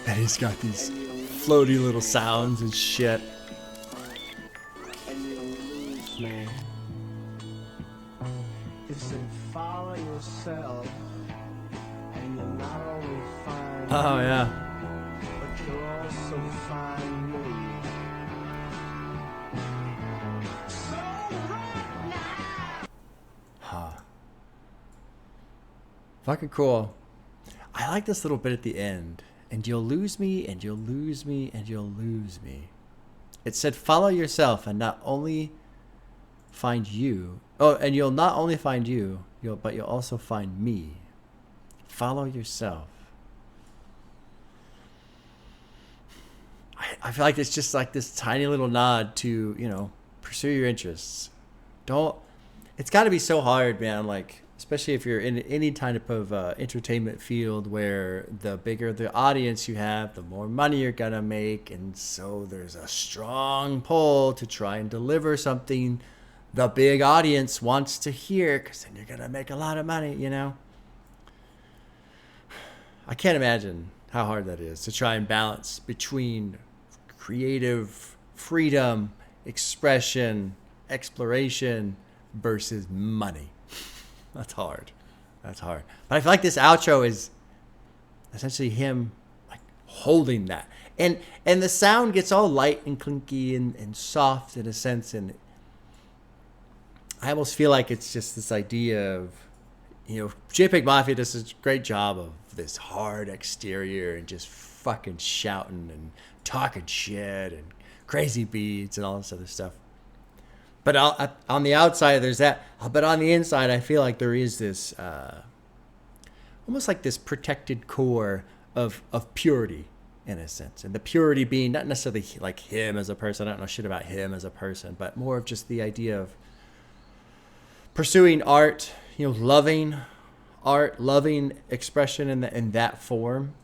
And he's got these floaty little sounds and shit. Man. It said follow yourself, and you'll not only find Oh yeah. but you'll also find me. Fucking cool. I like this little bit at the end. And you'll lose me, and you'll lose me, and you'll lose me. It said follow yourself and not only find you. Oh, and you'll not only find you, but you'll also find me. Follow yourself. I feel like it's just like this tiny little nod to, you know, pursue your interests. It's got to be so hard, man. Like, especially if you're in any type of entertainment field where the bigger the audience you have, the more money you're going to make. And so there's a strong pull to try and deliver something the big audience wants to hear, because then you're going to make a lot of money, you know? I can't imagine how hard that is to try and balance between creative freedom, expression, exploration versus money. That's hard. That's hard. But I feel like this outro is essentially him like holding that. And the sound gets all light and clinky and soft in a sense. And I almost feel like it's just this idea of, you know, JPEGMAFIA does a great job of this hard exterior and just fucking shouting and talking shit and crazy beats and all this other stuff. But on the outside, there's that. But on the inside, I feel like there is this, almost like this protected core of purity, in a sense. And the purity being not necessarily like him as a person. I don't know shit about him as a person, but more of just the idea of pursuing art, you know, loving art, loving expression in that form,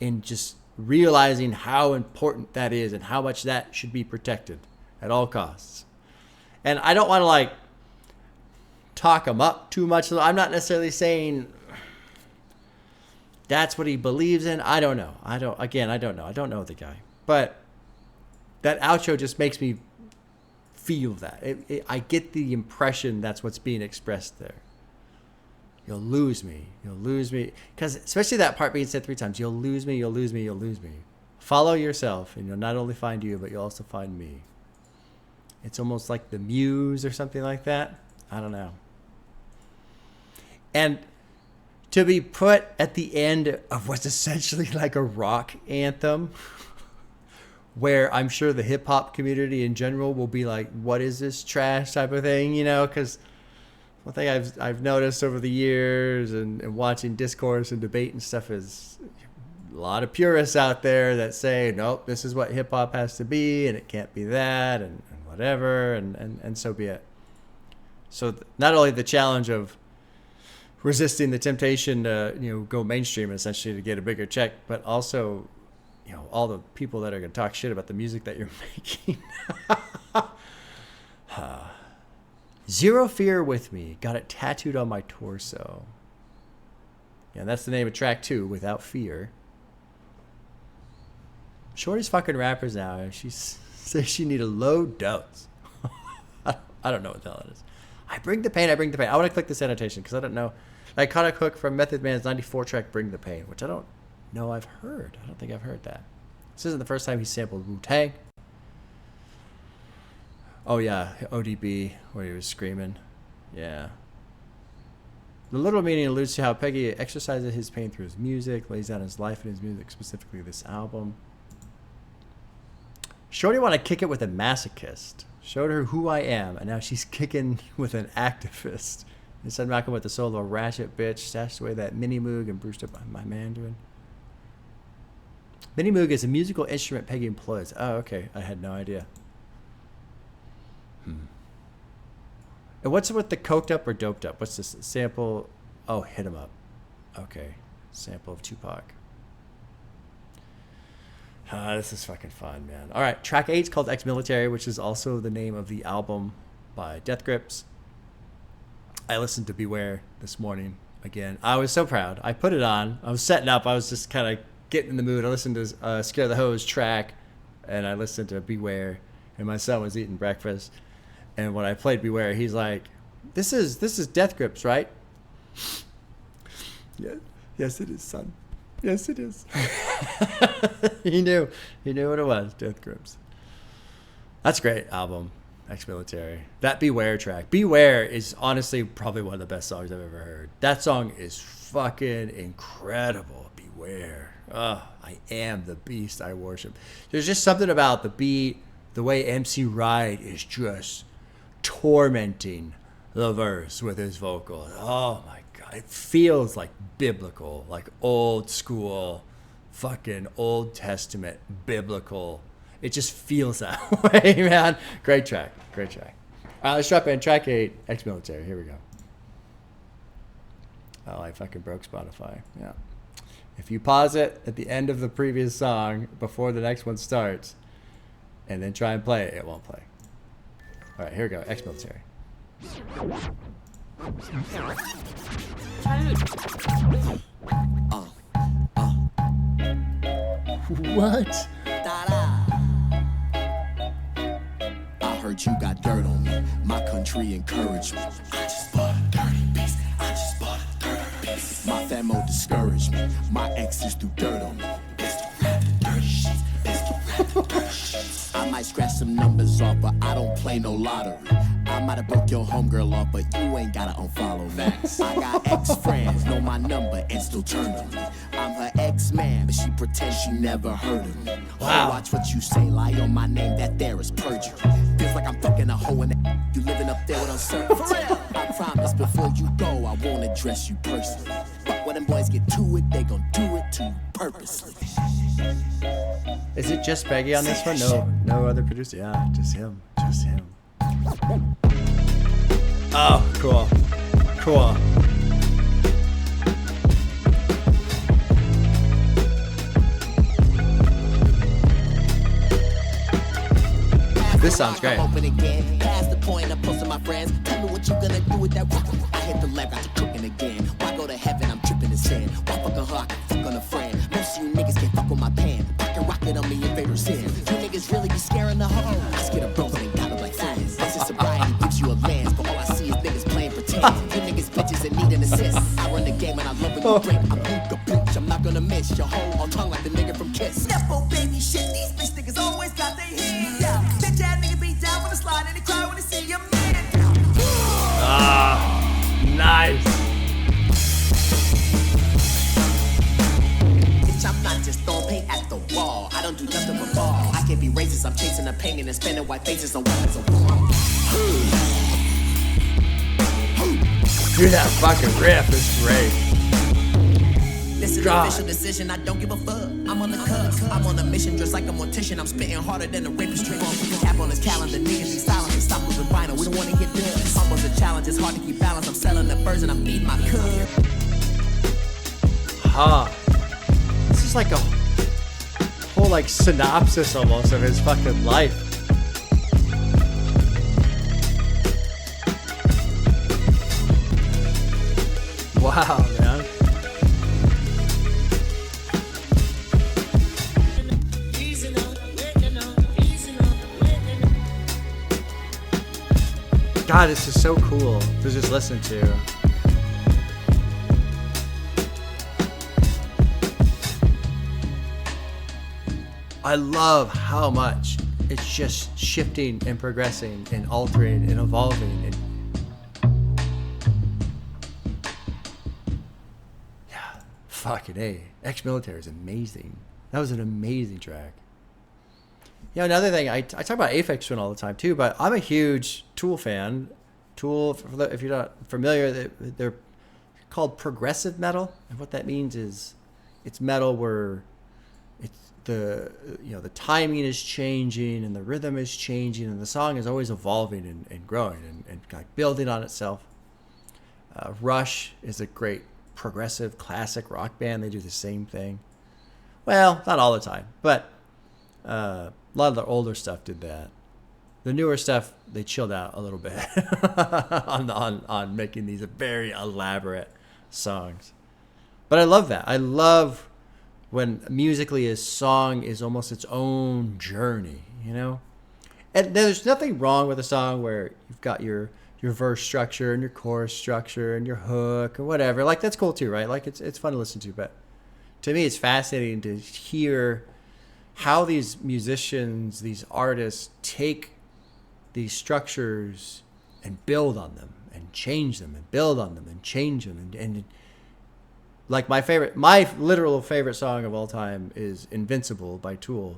and just realizing how important that is and how much that should be protected. at all costs. And I don't want to like talk him up too much. I'm not necessarily saying that's what he believes in. I don't know. I don't know. I don't know the guy. But that outro just makes me feel that. I get the impression that's what's being expressed there. You'll lose me. You'll lose me. Because especially that part being said 3 times. You'll lose me. You'll lose me. You'll lose me. Follow yourself, and you'll not only find you, but you'll also find me. It's almost like the muse or something like that. I don't know. And to be put at the end of what's essentially like a rock anthem, where I'm sure the hip hop community in general will be like, what is this trash type of thing, you know? Because one thing I've noticed over the years and watching discourse and debate and stuff is a lot of purists out there that say, nope, this is what hip hop has to be and it can't be that and whatever, and so be it. So not only the challenge of resisting the temptation to go mainstream essentially to get a bigger check, but also all the people that are going to talk shit about the music that you're making. Zero Fear with Me. Got it tattooed on my torso. Yeah, that's the name of track 2, Without Fear. Shorty's fucking rappers now. She says she need a low dose. I don't know what the hell it is. I bring the pain. I want to click this annotation because I don't know. Iconic hook from Method Man's 94 track Bring the Pain, which I don't know I've heard. I don't think I've heard that. This isn't the first time he sampled Wu-Tang. Oh yeah, ODB, where he was screaming. Yeah. The literal meaning alludes to how Peggy exercises his pain through his music, lays down his life in his music, specifically this album. Shorty want to kick it with a masochist. Showed her who I am, and now she's kicking with an activist. Instead, Malcolm with the solo ratchet bitch, stashed away that mini moog and bruised up my mandarin. Mini moog is a musical instrument Peggy employs. Oh, okay. I had no idea. And what's with the coked up or doped up? What's this sample? Oh, Hit 'em Up. Okay. Sample of Tupac. This is fucking fun, man. All right. Track 8 is called Exmilitary, which is also the name of the album by Death Grips. I listened to Beware this morning again. I was so proud. I put it on. I was setting up. I was just kind of getting in the mood. I listened to Scare the Hose track, and I listened to Beware, and my son was eating breakfast. And when I played Beware, he's like, "This is Death Grips, right?" Yeah, yes, it is, son. Yes, it is. He knew what it was. Death Grips. That's a great album. Ex-Military. That Beware track. Beware is honestly probably one of the best songs I've ever heard. That song is fucking incredible. Beware. I am the beast I worship. There's just something about the beat, the way MC Ride is just tormenting the verse with his vocals. Oh my God. It feels like biblical, like old school, fucking Old Testament biblical. It just feels that way, man. Great track. Great track. All right, let's drop in track 8, Ex-Military. Here we go. Oh, I fucking broke Spotify. Yeah. If you pause it at the end of the previous song before the next one starts and then try and play it, it won't play. All right, here we go. Ex-Military. What? I heard you got dirt on me. My country encouraged me. I just bought a dirty piece. I just bought a dirty piece. My famo discouraged me. My exes threw dirt on me. Pistol rap the dirty sheets. Pistol rap the dirty sheets. I might scratch some numbers off, but I don't play no lottery. I might have broke your homegirl off, but you ain't gotta unfollow me. I got ex-friends, know my number, and still turn on me. I'm her ex-man, but she pretends she never heard of me. Wow. Watch what you say, lie on my name, that there is perjury. Feels like I'm fucking a hoe in the you living up there with uncertainty. I promise before you go, I won't address you personally. But when them boys get to it, they gon' do it to you purposely. Is it just Peggy on this one? No other producer? Yeah, just him. Just him. Oh, cool. Cool. This sounds great. I'm open again. Past the point of posting my friends. Tell me what you gonna do with that. I hit the lab, got you cooking again. Why go to heaven? I'm tripping in sand. Why fuck a hoe? I can fuck on a friend. Most of you niggas can't fuck with my pan. Pocket rocket on me, your favorite sin. You niggas really be scaring the hoe. I scared of bros and got them like friends. This is sobriety gives you a lens, but all I see is niggas playing pretend. You niggas bitches that need an assist. I run the game and I love when you drink. I'm Luka bitch, I'm not gonna miss your hoe on tongue like the nigga from Kiss. Nepo baby shit, these bitch niggas always got their hand down. Bitch ass nigga be down for the slide and they cry when they see your man down. Nice. Bitch, I'm not just throwing paint at the wall. I don't do nothing but ball. I can't be racist, I'm chasing the pain and spinning white faces on weapons of war. Dude, that fucking riff is great. This is God. an official decision, I don't give a fuck. I'm on the cusp, I'm on a mission just like a mortician. I'm spitting harder than a rapist trick. Tap on his calendar, niggas be silent and stop moving vinyl. We don't wanna get dust. Almost a challenge, it's hard to keep balance. I'm selling the birds and I'm feeding my cub. This is like a whole like synopsis almost of his fucking life. Wow, man. God, this is so cool to just listen to. I love how much it's just shifting and progressing and altering and evolving. And yeah, fucking A. Exmilitary is amazing. That was an amazing track. Yeah, another thing, I talk about Aphex Twin all the time too, but I'm a huge Tool fan. Tool, if you're not familiar, they're called progressive metal, and what that means is it's metal where it's the timing is changing and the rhythm is changing and the song is always evolving and growing and like building on itself. Rush is a great progressive classic rock band. They do the same thing. Well, not all the time, but a lot of the older stuff did that. The newer stuff, they chilled out a little bit on making these very elaborate songs. But I love that. I love when musically a song is almost its own journey, you know? And there's nothing wrong with a song where you've got your verse structure and your chorus structure and your hook or whatever. Like, that's cool too, right? Like, it's fun to listen to. But to me, it's fascinating to hear how these musicians, these artists take these structures and build on them and change them and build on them and change them. And like my literal favorite song of all time is Invincible by Tool.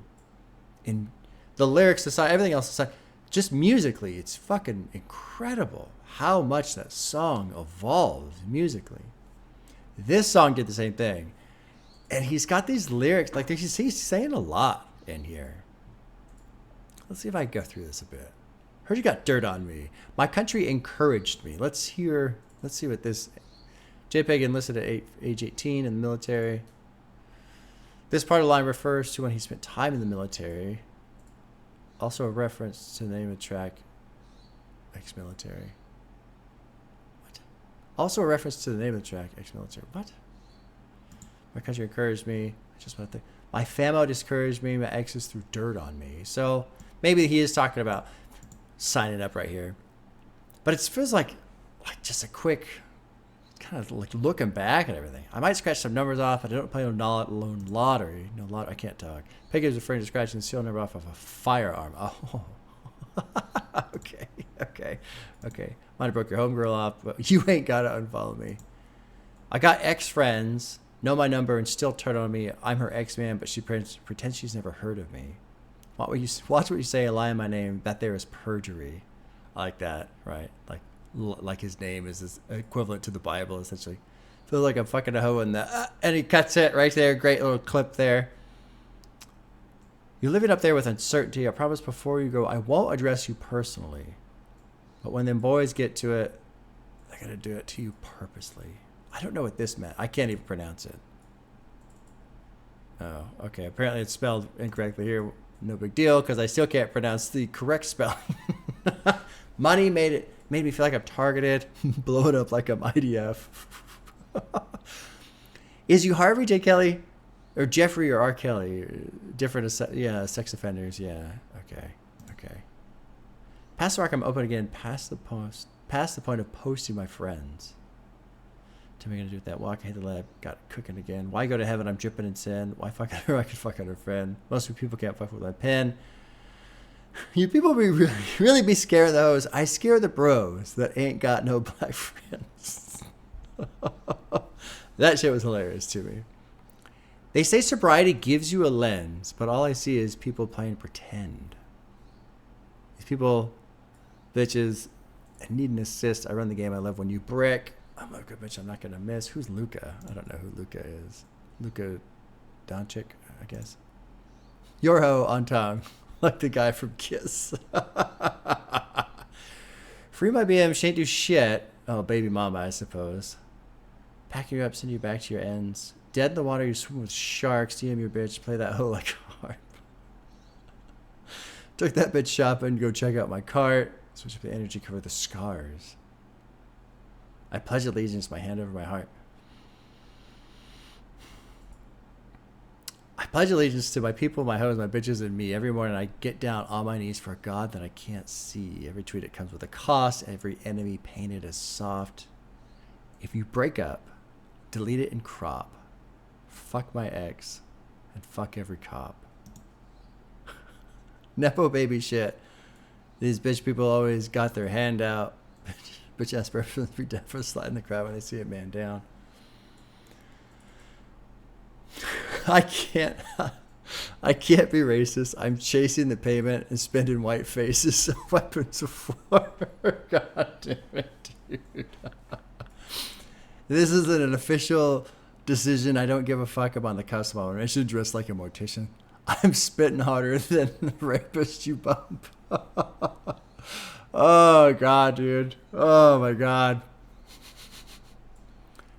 In the lyrics aside, everything else aside, just musically, it's fucking incredible how much that song evolved musically. This song did the same thing. And he's got these lyrics, like he's saying a lot in here. Let's see if I can go through this a bit. Heard you got dirt on me. My country encouraged me. Let's see what this... JPEG enlisted at age 18 in the military. This part of the line refers to when he spent time in the military. Also a reference to the name of the track, Exmilitary. What? Also a reference to the name of the track, Exmilitary. What? My country encouraged me. I just want to think. My famo discouraged me. My exes threw dirt on me. So maybe he is talking about signing up right here. But it feels like just a quick kind of like looking back at everything. I might scratch some numbers off, but I don't play no lottery. No lottery. I can't talk. Peggy is referring to scratching the serial number off of a firearm. Oh. Okay. Might have broke your homegirl off, but you ain't got to unfollow me. I got ex-friends, know my number, and still turn on me. I'm her ex-man, but she pretends she's never heard of me. Watch what you say, a lie in my name. That there is perjury. I like that, right? Like his name is equivalent to the Bible, essentially. Feel like I'm fucking a hoe in the... and he cuts it right there. Great little clip there. You're living up there with uncertainty. I promise before you go, I won't address you personally. But when them boys get to it, they're going to do it to you purposely. I don't know what this meant. I can't even pronounce it. Oh, okay. Apparently it's spelled incorrectly here. No big deal, because I still can't pronounce the correct spelling. Money made me feel like I'm targeted. Blow it up like I'm IDF. Is you Harvey J. Kelly or Jeffrey or R. Kelly different? Yeah, sex offenders. Yeah. Okay. Past the mark, I'm open again. Past the point of posting my friends. Tell me what I'm gonna do with that walk. I hate the lab. Got it cooking again. Why go to heaven? I'm dripping in sin. Why fuck her? I can fuck on her friend. Most people can't fuck with my pen. You people really be scared of those. I scare the bros that ain't got no black friends. That shit was hilarious to me. They say sobriety gives you a lens, but all I see is people playing pretend. These people, bitches, I need an assist. I run the game. I love when you brick. I'm a good bitch. I'm not going to miss. Who's Luca? I don't know who Luca is. Luca Doncic, I guess. Yorho on tongue. Like the guy from Kiss. Free my BM. Shan't do shit. Oh, baby mama, I suppose. Pack you up. Send you back to your ends. Dead in the water. You swim with sharks. DM your bitch. Play that hoe like a harp. Took that bitch shopping. Go check out my cart. Switch up the energy. Cover the scars. I pledge allegiance, my hand over my heart. I pledge allegiance to my people, my hoes, my bitches, and me. Every morning I get down on my knees for a God that I can't see. Every tweet it comes with a cost. Every enemy painted as soft. If you break up, delete it and crop. Fuck my ex and fuck every cop. Nepo baby shit. These bitch people always got their hand out. Bitch ass person be dead for sliding the crowd when they see a man down. I can't be racist. I'm chasing the payment and spending white faces. Weapons of war. God damn it, dude. This isn't an official decision. I don't give a fuck about the custom owner. I should dress like a mortician. I'm spitting harder than the rapist you bump. Oh, God, dude. Oh, my God.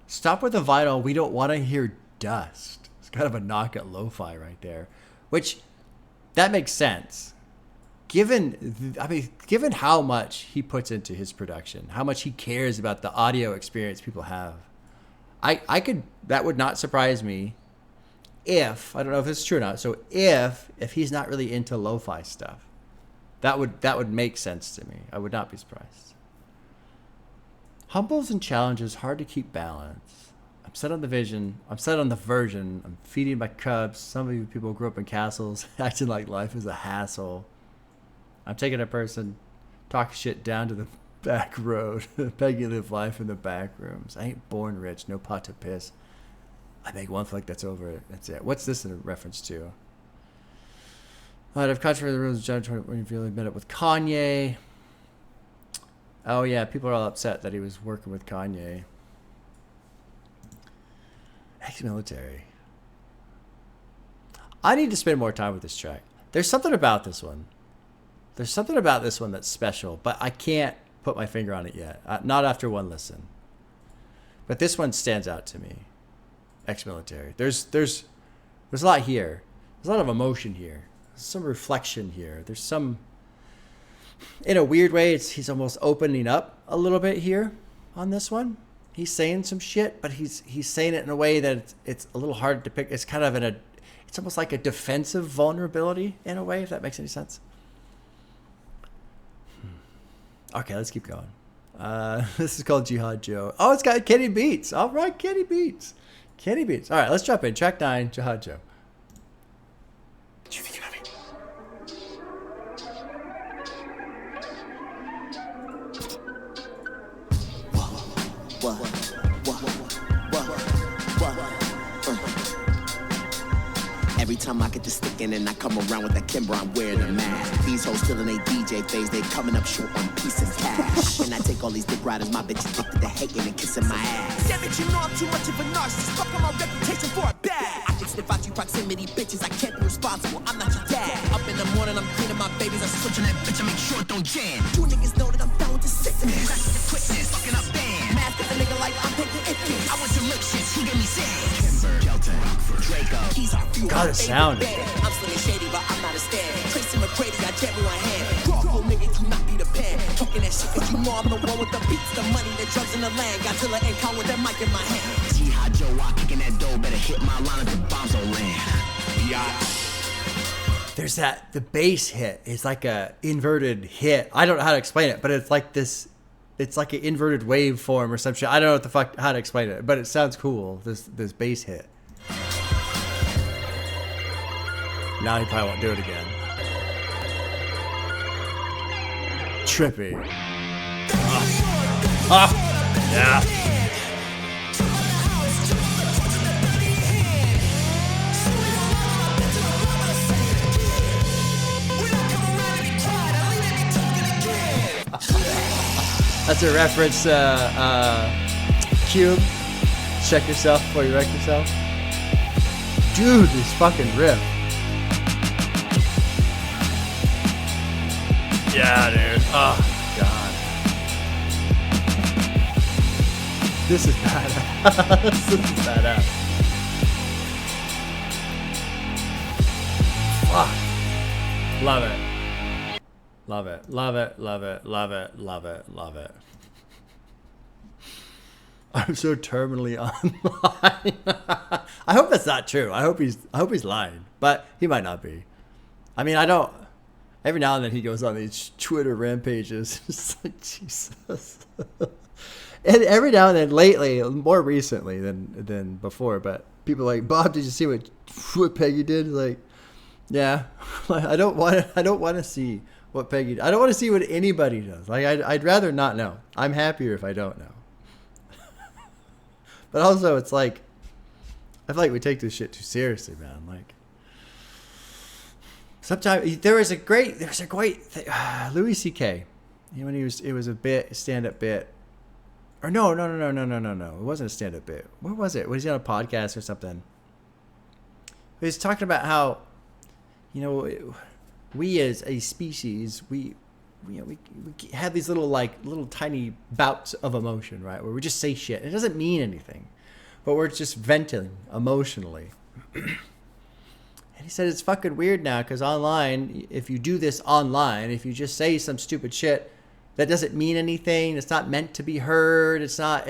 Stop with the vinyl. We don't want to hear dust. It's kind of a knock at lo-fi right there. Which, that makes sense. Given how much he puts into his production, how much he cares about the audio experience people have. That would not surprise me if, I don't know if it's true or not, so if he's not really into lo-fi stuff. That would make sense to me. I would not be surprised. Humbles and challenges, hard to keep balance. I'm set on the vision. I'm set on the version. I'm feeding my cubs. Some of you people grew up in castles, acting like life is a hassle. I'm taking a person, talk shit down to the back road. Peggy live life in the back rooms. I ain't born rich, no pot to piss. I make one flick, that's over it. That's it. What's this in a reference to? I've contrary to the rules of judge when you really met up with Kanye. Oh yeah, people are all upset that he was working with Kanye. Exmilitary. I need to spend more time with this track. There's something about this one. There's something about this one that's special, but I can't put my finger on it yet. Not after one listen. But this one stands out to me. Exmilitary. There's a lot here. There's a lot of emotion here. Some reflection here. There's some, in a weird way, he's almost opening up a little bit here on this one. He's saying some shit, but he's saying it in a way that it's a little hard to pick. It's kind of it's almost like a defensive vulnerability in a way, if that makes any sense. Okay, let's keep going. This is called Jihad Joe. Oh, it's got Kenny Beats. All right, Kenny Beats. Kenny Beats. All right, let's jump in. Track 9, Jihad Joe. What you thinking of me? Every time I get to sticking and I come around with that Kimber, I'm wearing a mask. These hoes still in they DJ phase, they coming up short on piece of cash. And I take all these dick riders, my bitch addicted to hating and kissing my ass. Damn it, you know I'm too much of a narcissist. Fuck on my reputation for a bag. I can sniff out you proximity bitches, I can't be responsible, I'm not your dad. Up in the morning, I'm cleaning my babies, I'm switching that bitch, I make sure it don't jam. You niggas know that I'm down with the sickness. Practice the quickness, fucking up band. Mask at the nigga like I'm taking itches. I went to lick shit, he gave me sand. Kimber, Kelton, Draco, he's our few. God, it sounded. I'm slim and shady, but I'm not a stand. Jim McCready, I jab in one hand. Raw, little nigga, you not be the pen. Talking that shit, cause you know I'm the one with the beats, the money, the drugs in the land. Godzilla and Kong with that mic in my hand. JIHAD Joe, I kicking that dough, better hit my line if the bombs don't land. There's the bass hit. It's like a inverted hit. I don't know how to explain it, but it's like this. It's like an inverted waveform or some shit. I don't know what the fuck how to explain it, but it sounds cool. This bass hit. Now he probably won't do it again. Trippy. Yeah. That's a reference Cube. Check yourself before you wreck yourself. Dude, this fucking riff. Yeah, dude. Oh, God. This is badass. This is badass. Fuck. Love it. Love it. Love it. Love it. Love it. Love it. Love it. I'm so terminally online. I hope that's not true. I hope he's lying, but he might not be. I mean, I don't. Every now and then he goes on these Twitter rampages. It's like, Jesus. And every now and then, lately, more recently than before, but people are like, Bob, did you see what Peggy did? Like, yeah. I don't want to see what Peggy did. I don't want to see what anybody does. Like, I'd rather not know. I'm happier if I don't know. But also, it's like, I feel like we take this shit too seriously, man. Like, sometimes there's a great Louis C.K. When it was a stand-up bit, or no, it wasn't a stand-up bit. What was it? Was he on a podcast or something? He was talking about how, we as a species, we have these little tiny bouts of emotion, right? Where we just say shit. It doesn't mean anything, but we're just venting emotionally. And he said it's fucking weird now because online, if you do this online, if you just say some stupid shit that doesn't mean anything, it's not meant to be heard. It's not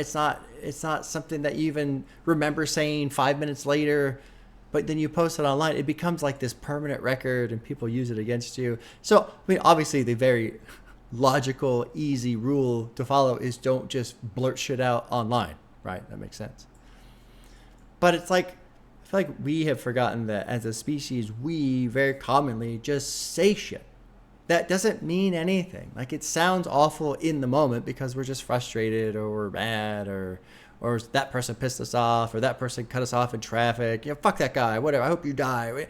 something that you even remember saying 5 minutes later. But then you post it online, it becomes like this permanent record and people use it against you. So, I mean, obviously the very logical, easy rule to follow is don't just blurt shit out online, right? That makes sense. But it's like, I feel like we have forgotten that as a species, we very commonly just say shit. That doesn't mean anything. Like, it sounds awful in the moment because we're just frustrated or we're mad or that person pissed us off, or that person cut us off in traffic. Fuck that guy, whatever. I hope you die.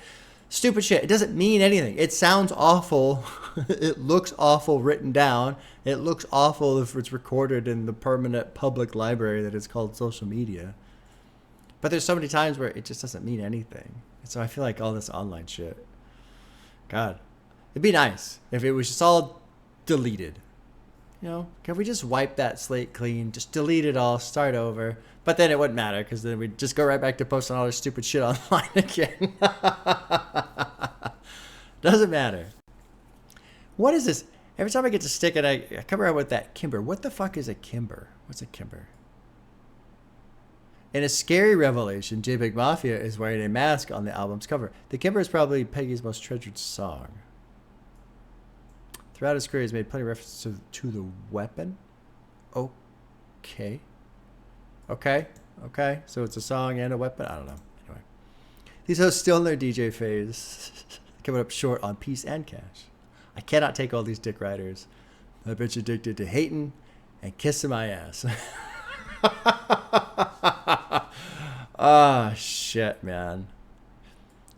Stupid shit. It doesn't mean anything. It sounds awful. It looks awful written down. It looks awful if it's recorded in the permanent public library that is called social media. But there's so many times where it just doesn't mean anything. And so I feel like all this online shit, God, it'd be nice if it was just all deleted. Can we just wipe that slate clean? Just delete it all, start over. But then it wouldn't matter because then we'd just go right back to posting all this stupid shit online again. Doesn't matter. What is this? Every time I get to stick it, I come around with that Kimber. What the fuck is a Kimber? What's a Kimber? In a scary revelation, JPEGMAFIA is wearing a mask on the album's cover. The Kimber is probably Peggy's most treasured song. Throughout his career, he's made plenty of references to the weapon. Okay. So it's a song and a weapon? I don't know. Anyway. These hosts still in their DJ phase. Coming up short on peace and cash. I cannot take all these dick riders. I bitch addicted to hating and kissing my ass. Ah, shit, man.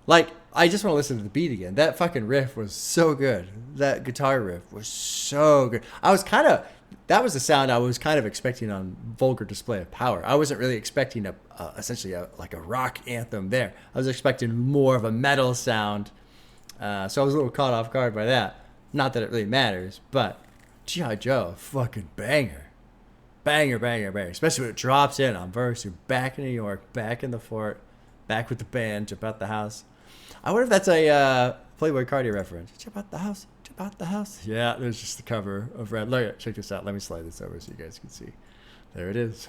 Like, I just want to listen to the beat again. That fucking riff was so good. That guitar riff was so good. That was the sound I was kind of expecting on Vulgar Display of Power. I wasn't really expecting essentially a rock anthem there. I was expecting more of a metal sound. So I was a little caught off guard by that. Not that it really matters, but G.I. Joe, fucking banger. Banger. Especially when it drops in on verse. You're back in New York, back in the fort, back with the band, jump out the house. I wonder if that's a Playboy Cardi reference. Jump out the house. Jump out the house. Yeah, there's just the cover of Red. Look at, check this out. Let me slide this over so you guys can see. There it is.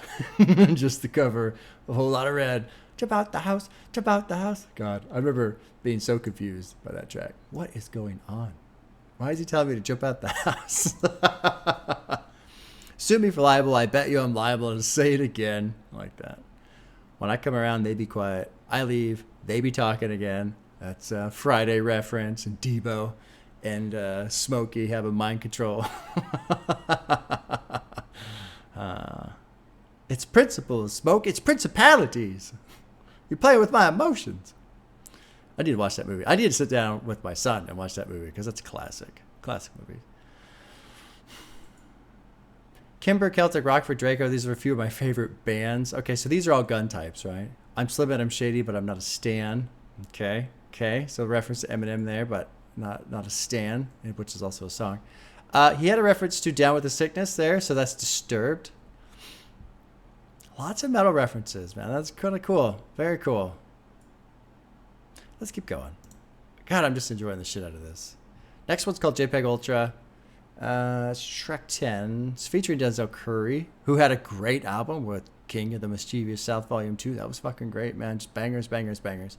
Just the cover. A whole lot of red. Jump out the house. Jump out the house. God, I remember being so confused by that track. What is going on? Why is he telling me to jump out the house? Sue me for libel. I bet you I'm liable to say it again. I like that. When I come around, they be quiet. I leave. They be talking again. That's a Friday reference. And Debo and Smokey have a mind control. It's principles, Smoke. It's principalities. You play with my emotions. I need to watch that movie. I need to sit down with my son and watch that movie because that's a classic. Classic movie. Kimber, Celtic, Rockford, Draco. These are a few of my favorite bands. Okay, so these are all gun types, right? I'm Slim and I'm Shady, but I'm not a stan. Okay. So reference to Eminem there, but not a stan, which is also a song. He had a reference to Down with the Sickness there, so that's Disturbed. Lots of metal references, man. That's kind of cool. Very cool. Let's keep going. God, I'm just enjoying the shit out of this. Next one's called JPEG Ultra. It's Shrek 10. It's featuring Denzel Curry, who had a great album with King of the Mischievous South Volume 2. That was fucking great, man. Just bangers, bangers, bangers.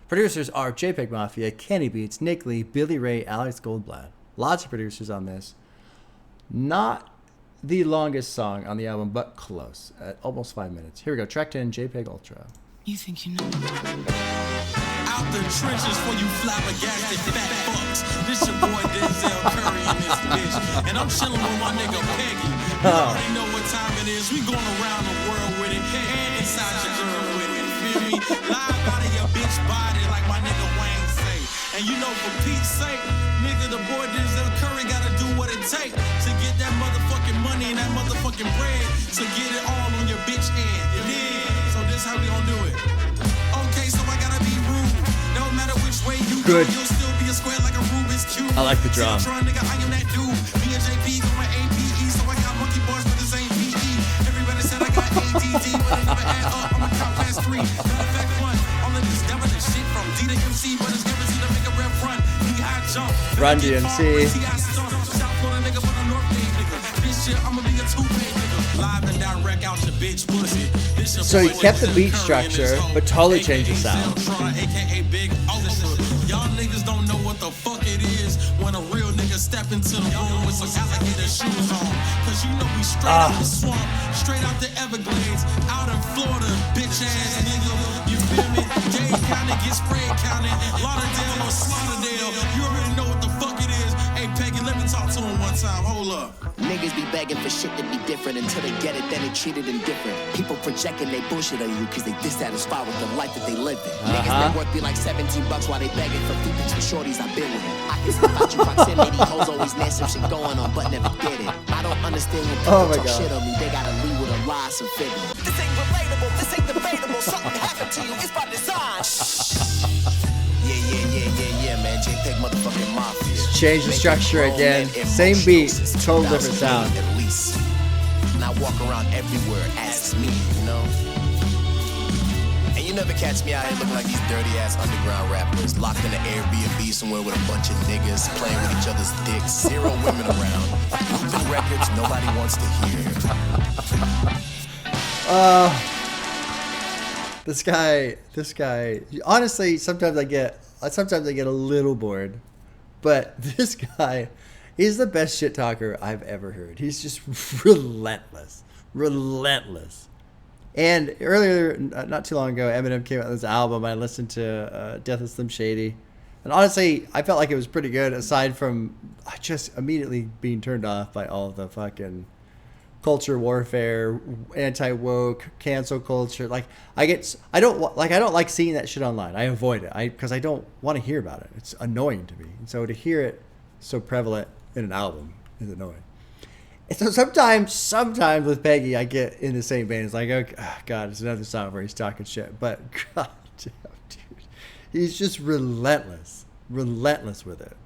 Producers are JPEG Mafia, Kenny Beats, Nick Lee, Billy Ray, Alex Goldblatt. Lots of producers on this. Not the longest song on the album, but close. At almost 5 minutes. Here we go. Track 10, JPEG Ultra. You think you know? Out the trenches for you flabbergasted fat fucks. This your boy Denzel Curry in this bitch. And I'm chilling with my nigga Peggy. You already know what time it is. We going around the world with it. And inside your girl with it. Feel me? Live out of your bitch body like my nigga Wayne say. And you know for Pete's sake, nigga, the boy Denzel Curry gotta do what it takes to get that motherfucking money and that motherfucking bread to get it all on your bitch head. Yeah. So this how we gonna do it. Okay, so I gotta be rude. No matter which way you Good. go, you'll still be a square like a Rubik's Cube. I like the drum. Nigga, I am that dude. Me and JP going APE, so I got monkey bars, but this ain't PE. Everybody said I got ADD, but it never add up. I'm a cop past 3. Matter of fact, one. All of this devil and shit from D to MC, but it's guaranteed to make a rep run. Knee-high jump. Run DMC. South Florida nigga, but a North Bay nigga. This shit, I'ma be a two-pay nigga. Live and down, wreck out your bitch pussy. So he kept the beat structure, but totally changed the sound. AKA Big Y'all niggas don't know what the fuck it is when a real nigga step into the room with some alligator shoes on. Cause you know we straight out the swamp, straight out the Everglades, out in Florida, bitch ass nigga. You feel me? Dade County get spray counted, Lauderdale or Slaughterdale. You already know what the fuck it is. Hey Peggy, let me talk to him one time. Hold up. Niggas be begging for shit to be different until they get it, then they treat it indifferent. People projecting they bullshit on you cause they dissatisfied with the life that they live in. Niggas that work be like $17 while they begging for feet pics for shorties I've been with. I can see about you proximity, hoes always net some shit going on but never get it. I don't understand when people talk shit on me, they gotta leave with a lie, some figure. This ain't relatable, this ain't debatable. Something happened to you, it's by design. Yeah, man. JPEG motherfucking Mafia. Change the structure again. Same beat, total different sound. At least. And I walk around everywhere as me, you know? And you never catch me out here looking like these dirty ass underground rappers locked in an Airbnb somewhere with a bunch of niggas playing with each other's dicks, 0 women around, looping records nobody wants to hear. This guy, honestly, sometimes I get a little bored, but this guy, he's the best shit talker I've ever heard. He's just relentless. And earlier, not too long ago, Eminem came out with this album. I listened to Death of Slim Shady, and honestly, I felt like it was pretty good, aside from just immediately being turned off by all the fucking culture warfare, anti-woke, cancel culture. Like I don't like seeing that shit online. I avoid it because I don't want to hear about it. It's annoying to me. And so to hear it so prevalent in an album is annoying. And so sometimes with Peggy, I get in the same vein. It's like, okay, oh God, it's another song where he's talking shit. But God damn, dude, he's just relentless with it.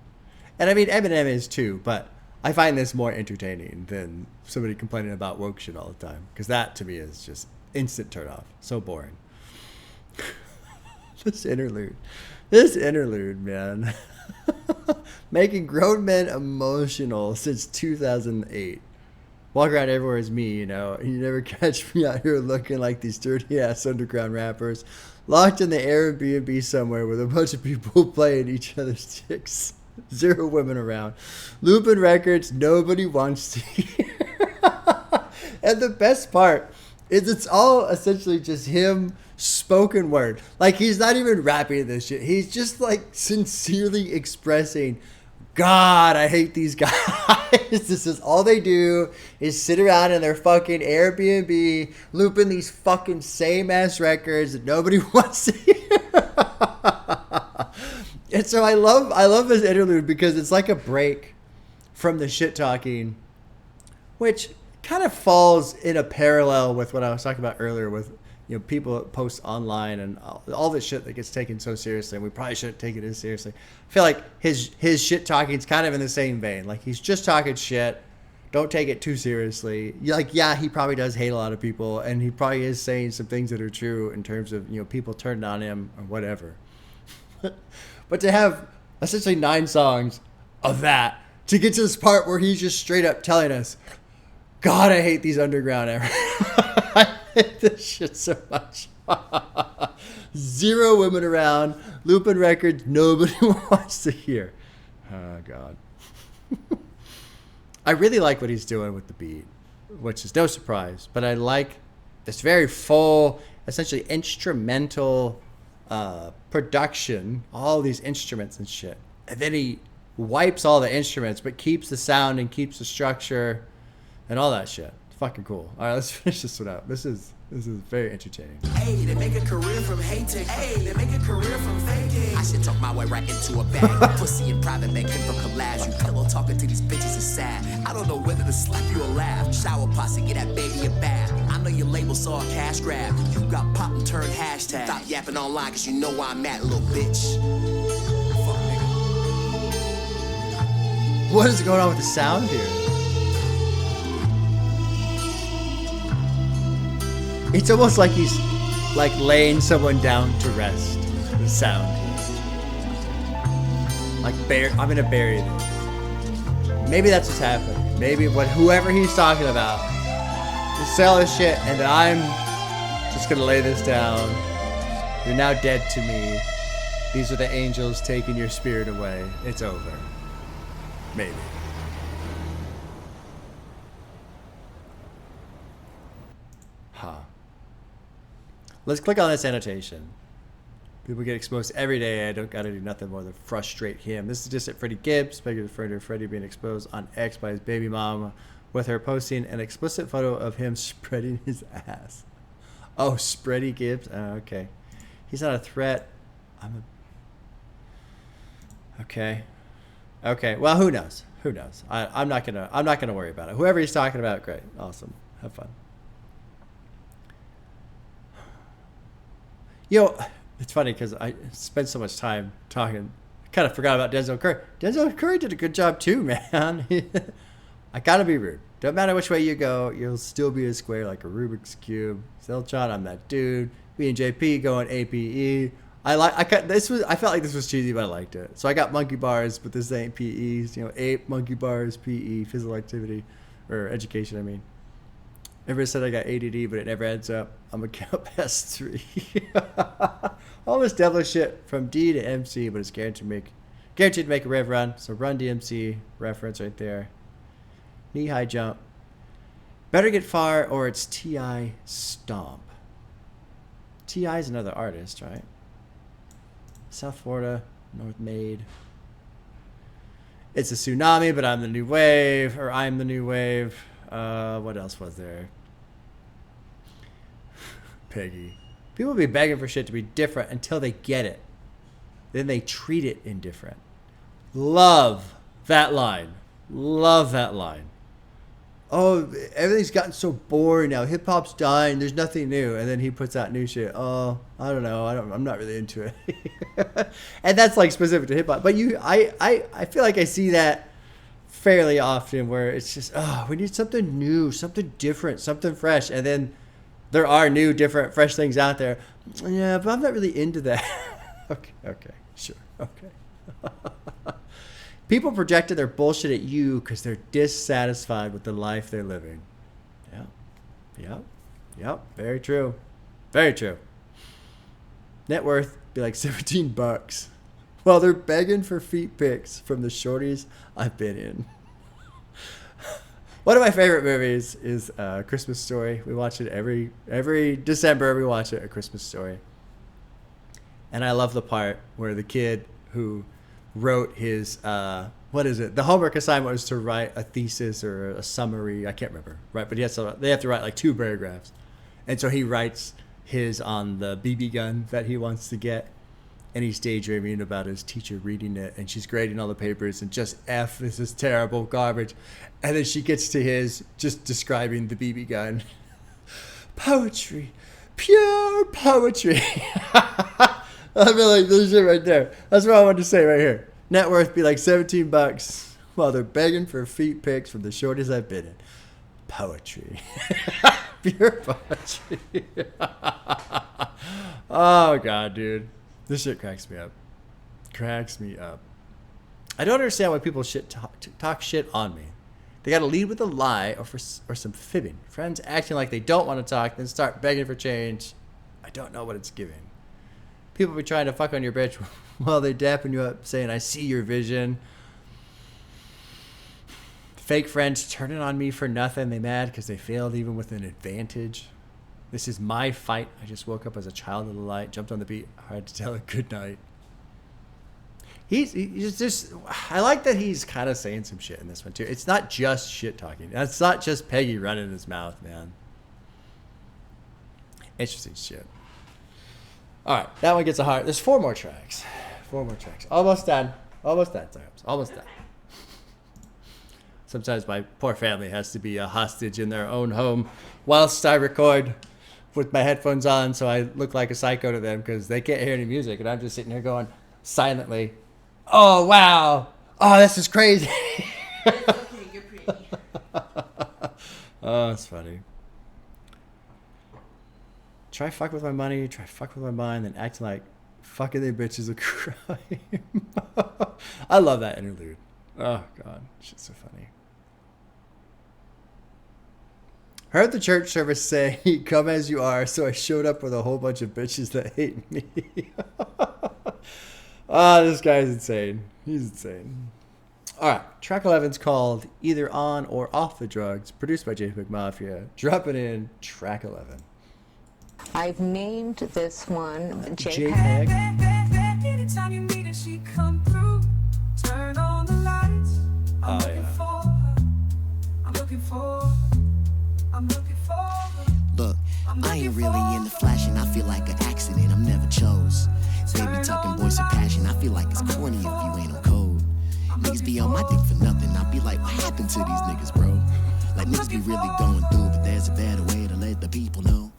And I mean, Eminem is too, but I find this more entertaining than somebody complaining about woke shit all the time. Because that, to me, is just instant turn off. So boring. This interlude. This interlude, man. Making grown men emotional since 2008. Walk around everywhere as me, you know. You never catch me out here looking like these dirty ass underground rappers. Locked in the Airbnb somewhere with a bunch of people playing each other's chicks. 0 women around. Looping records nobody wants to hear. And the best part is it's all essentially just him spoken word. Like, he's not even rapping this shit. He's just like sincerely expressing, God, I hate these guys. This is all they do is sit around in their fucking Airbnb looping these fucking same ass records that nobody wants to hear. And so I love this interlude because it's like a break from the shit talking, which kind of falls in a parallel with what I was talking about earlier with, you know, people that post online and all this shit that gets taken so seriously, and we probably shouldn't take it as seriously. I feel like his shit talking is kind of in the same vein. Like, he's just talking shit. Don't take it too seriously. Like, yeah, he probably does hate a lot of people, and he probably is saying some things that are true in terms of, you know, people turned on him or whatever. But to have essentially 9 songs of that, to get to this part where he's just straight up telling us, God, I hate these underground ever. I hate this shit so much. 0 women around, looping records nobody wants to hear. Oh, God. I really like what he's doing with the beat, which is no surprise. But I like this very full, essentially instrumental production, all these instruments and shit. And then he wipes all the instruments, but keeps the sound and keeps the structure and all that shit. It's fucking cool. All right, let's finish this one up. This is very entertaining. Hey, they make a career from hating. Hey, they make a career from faking. I should talk my way right into a bag. Pussy in private, make him for collabs. You pillow talking to these bitches is sad. I don't know whether to slap you or laugh. Shower posse, get that baby a bath. I know your label saw a cash grab. You got pop and turn hashtag. Stop yapping online, cause you know where I'm at, little bitch. Fuck, nigga. What is going on with the sound here? It's almost like he's like laying someone down to rest. The sound. Like, I'm gonna bury this. Maybe that's what's happening. Maybe whoever he's talking about is sell this shit, and then I'm just gonna lay this down. You're now dead to me. These are the angels taking your spirit away. It's over. Maybe. Huh. Let's click on this annotation. People get exposed every day. I don't gotta do nothing more than frustrate him. This is just at Freddie Gibbs, begging for Freddie being exposed on X by his baby mom, with her posting an explicit photo of him spreading his ass. Oh, Spready Gibbs. Oh, okay. He's not a threat. Okay. Okay. Well, who knows? Who knows? I'm not gonna worry about it. Whoever he's talking about, great, awesome, have fun. Yo, it's funny because I spent so much time talking, kind of forgot about Denzel Curry. Denzel Curry did a good job too, man. I gotta be rude. Don't matter which way you go, you'll still be a square like a Rubik's Cube. Zelchon, I'm that dude. Me and JP going APE. I felt like this was cheesy, but I liked it. So I got monkey bars, but this ain't PEs. You know, ape, monkey bars, PE, physical activity, or education, I mean. Everybody said I got ADD, but it never adds up. I'm gonna count past 3. All this devilish shit from D to MC, but it's guaranteed to make a rev run. So Run DMC reference right there. Knee high jump. Better Get Far, or it's T.I. Stomp. T.I. is another artist, right? South Florida, North Made. It's a tsunami, but I'm the new wave, or I'm the new wave. What else was there? Peggy. People be begging for shit to be different until they get it. Then they treat it indifferent. Love that line. Love that line. Oh, everything's gotten so boring now. Hip hop's dying. There's nothing new. And then he puts out new shit. Oh, I don't know. I'm not really into it. And that's like specific to hip hop. But I feel like I see that fairly often where it's just, we need something new, something different, something fresh. And then there are new, different, fresh things out there. Yeah, but I'm not really into that. Okay. Sure. Okay. People projected their bullshit at you because they're dissatisfied with the life they're living. Yeah. Yep. Yep. Very true. Very true. Net worth be like $17. Well, they're begging for feet pics from the shorties I've been in. One of my favorite movies is Christmas Story. We watch it every December. We watch it, A Christmas Story. And I love the part where the kid who wrote his what is it? The homework assignment was to write a thesis or a summary. I can't remember, right? But they have to write like 2 paragraphs, and so he writes his on the BB gun that he wants to get, and he's daydreaming about his teacher reading it, and she's grading all the papers and just this is terrible garbage, and then she gets to his just describing the BB gun, poetry, pure poetry. I feel like this shit right there. That's what I wanted to say right here. Net worth be like $17 while they're begging for feet pics from the shorties I've been in. Poetry. Pure poetry. Oh, God, dude. This shit cracks me up. Cracks me up. I don't understand why people talk shit on me. They got to lead with a lie or some fibbing. Friends acting like they don't want to talk, then start begging for change. I don't know what it's giving. People be trying to fuck on your bitch while they dapping you up, saying, I see your vision. Fake friends turning on me for nothing. They mad because they failed even with an advantage. This is my fight. I just woke up as a child of the light, jumped on the beat, hard to tell it good night. He's just, I like that he's kind of saying some shit in this one too. It's not just shit talking. It's not just Peggy running his mouth, man. Interesting shit. All right, that one gets a heart. There's 4 more tracks. 4 more tracks. Almost done. Almost done. Almost done. Sometimes my poor family has to be a hostage in their own home whilst I record with my headphones on, so I look like a psycho to them because they can't hear any music, and I'm just sitting here going silently, oh, wow. Oh, this is crazy. You're pretty. Oh, it's funny. Try fuck with my money, try fuck with my mind, then acting like fucking they bitches a crime. I love that interlude. Oh, God. Shit's so funny. Heard the church service say, come as you are, so I showed up with a whole bunch of bitches that hate me. This guy's insane. He's insane. All right. Track 11's called Either On or Off the Drugs, produced by JPEGMAFIA. Dropping in track 11. I've named this one JPEG. Anytime you meet her, she come through. Turn on the lights. I'm looking for her. I'm looking for her. I'm looking for her. Look, I ain't really into flashing. I feel like an accident I'm never chose. Baby talking voice of passion. I feel like it's corny if you ain't on code. Niggas be on my dick for nothing. I be like, what happened to these niggas, bro? Like niggas be really going through, but there's a better way to let the people know.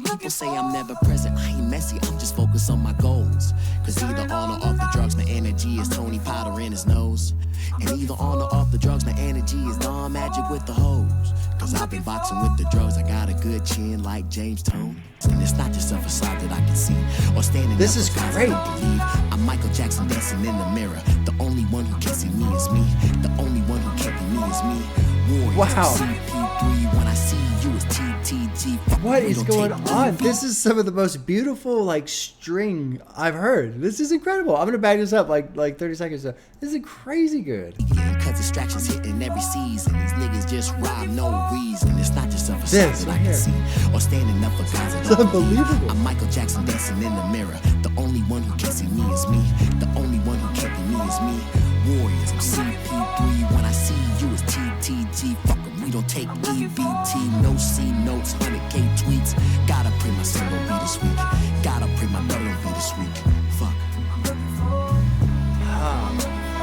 People say I'm never present, I ain't messy, I'm just focused on my goals. Cause either on or off the drugs, my energy is Tony Powder in his nose. And either on or off the drugs, my energy is Dawn Magic with the hoes. Cause I've been boxing with the drugs, I got a good chin like James Tone. And it's not just a facade that I can see, or standing This up is for guys great. I don't believe. I'm Michael Jackson dancing in the mirror. The only one who can see me is me. The only one who can't be me is me. Warriors, Wow. CP3, when I see you is TTG. Fuck, What we is don't going take on? leave. This is some of the most beautiful like string I've heard. This is incredible. I'm gonna back this up like 30 seconds. This is crazy good. Yeah, cause distractions hitting every season. These niggas just rhyme no reason. It's not just a facade This that right I here. can see, or standing up for guys that It's don't believe. unbelievable. I'm Michael Jackson dancing in the mirror. The only one who can see me is me. The only one who can't be me is me. Warriors, I'm CP3. When I see you is TTG. Fuck 'em, we don't take EBT. No C notes, 100K tweets. Gotta pray my son don't be this week. Gotta pray my daughter don't be this week. Fuck.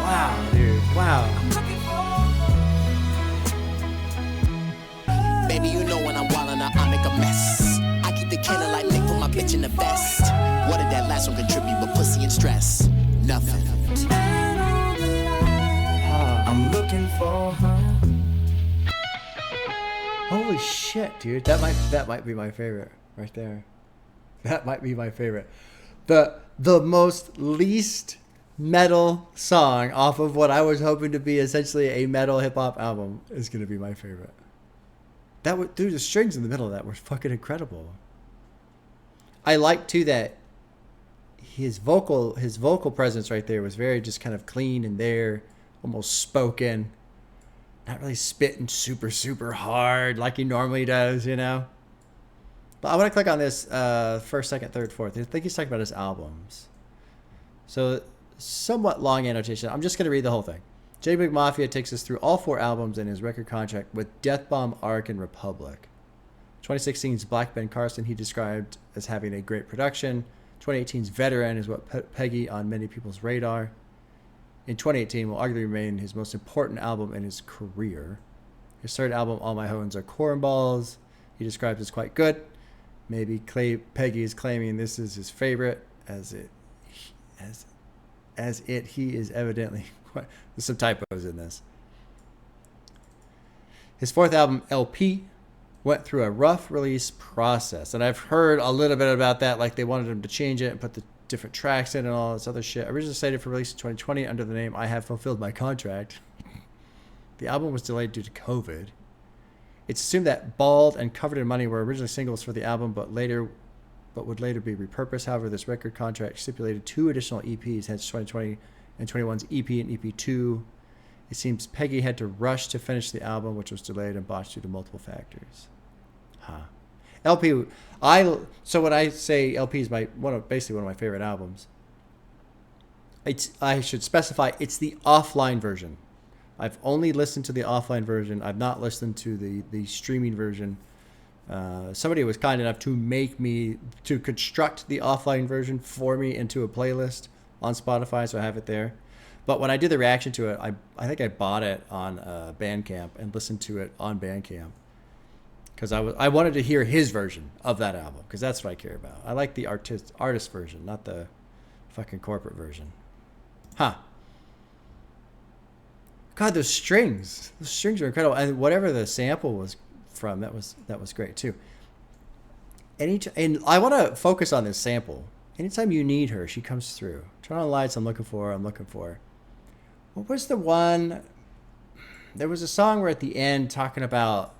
Wow, dude. Wow. Baby, you know when I'm wildin' out, I make a mess. I keep the candlelight lit for my bitch in the vest. What did that last one contribute but pussy and stress? Nothing. I'm looking for her. Holy shit, dude. That might be my favorite right there. That might be my favorite. The most least metal song off of what I was hoping to be essentially a metal hip hop album is gonna be my favorite. Dude, the strings in the middle of that were fucking incredible. I like too that his vocal presence right there was very just kind of clean and there, almost spoken, not really spitting super, super hard like he normally does, you know? But I want to click on this first, second, third, fourth. I think he's talking about his albums. So somewhat long annotation. I'm just going to read the whole thing. JPEGMAFIA takes us through all 4 albums in his record contract with Death Bomb, Ark, and Republic. 2016's Black Ben Carson he described as having a great production. 2018's Veteran is what put Peggy on many people's radar. In 2018 will arguably remain his most important album in his career. His third album, All My Hones Are Cornballs, he describes as quite good. Maybe Peggy is claiming this is his favorite, he is evidently quite. There's some typos in this. His fourth album, LP, went through a rough release process, and I've heard a little bit about that, like they wanted him to change it and put the different tracks in and all this other shit. Originally slated for release in 2020 under the name I Have Fulfilled My Contract. The album was delayed due to COVID. It's assumed that Bald and Covered in Money were originally singles for the album, but would later be repurposed. However, this record contract stipulated 2 additional EPs, hence 2020 and 21's EP and EP2. It seems Peggy had to rush to finish the album, which was delayed and botched due to multiple factors. LP, so when I say LP is basically one of my favorite albums, I should specify it's the offline version. I've only listened to the offline version. I've not listened to the streaming version. Somebody was kind enough to construct the offline version for me into a playlist on Spotify, so I have it there. But when I did the reaction to it, I think I bought it on Bandcamp and listened to it on Bandcamp because I wanted to hear his version of that album because that's what I care about. I like the artist version, not the fucking corporate version. God, those strings are incredible, and whatever the sample was from, that was great too. And I want to focus on this sample. Anytime you need her, she comes through. Turn on the lights. I'm looking for her. What was the one? There was a song where at the end talking about,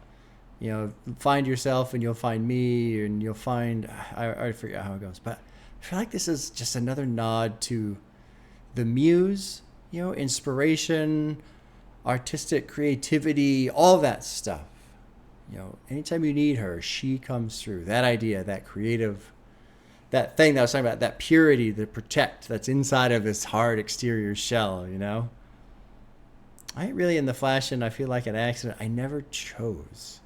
find yourself and you'll find me and you'll find. I forget how it goes, but I feel like this is just another nod to the muse, inspiration, artistic creativity, all that stuff. Anytime you need her, she comes through. That idea, that creative, that thing that I was talking about, that purity, the protect that's inside of this hard exterior shell, I ain't really in the flash, and I feel like an accident I never chose.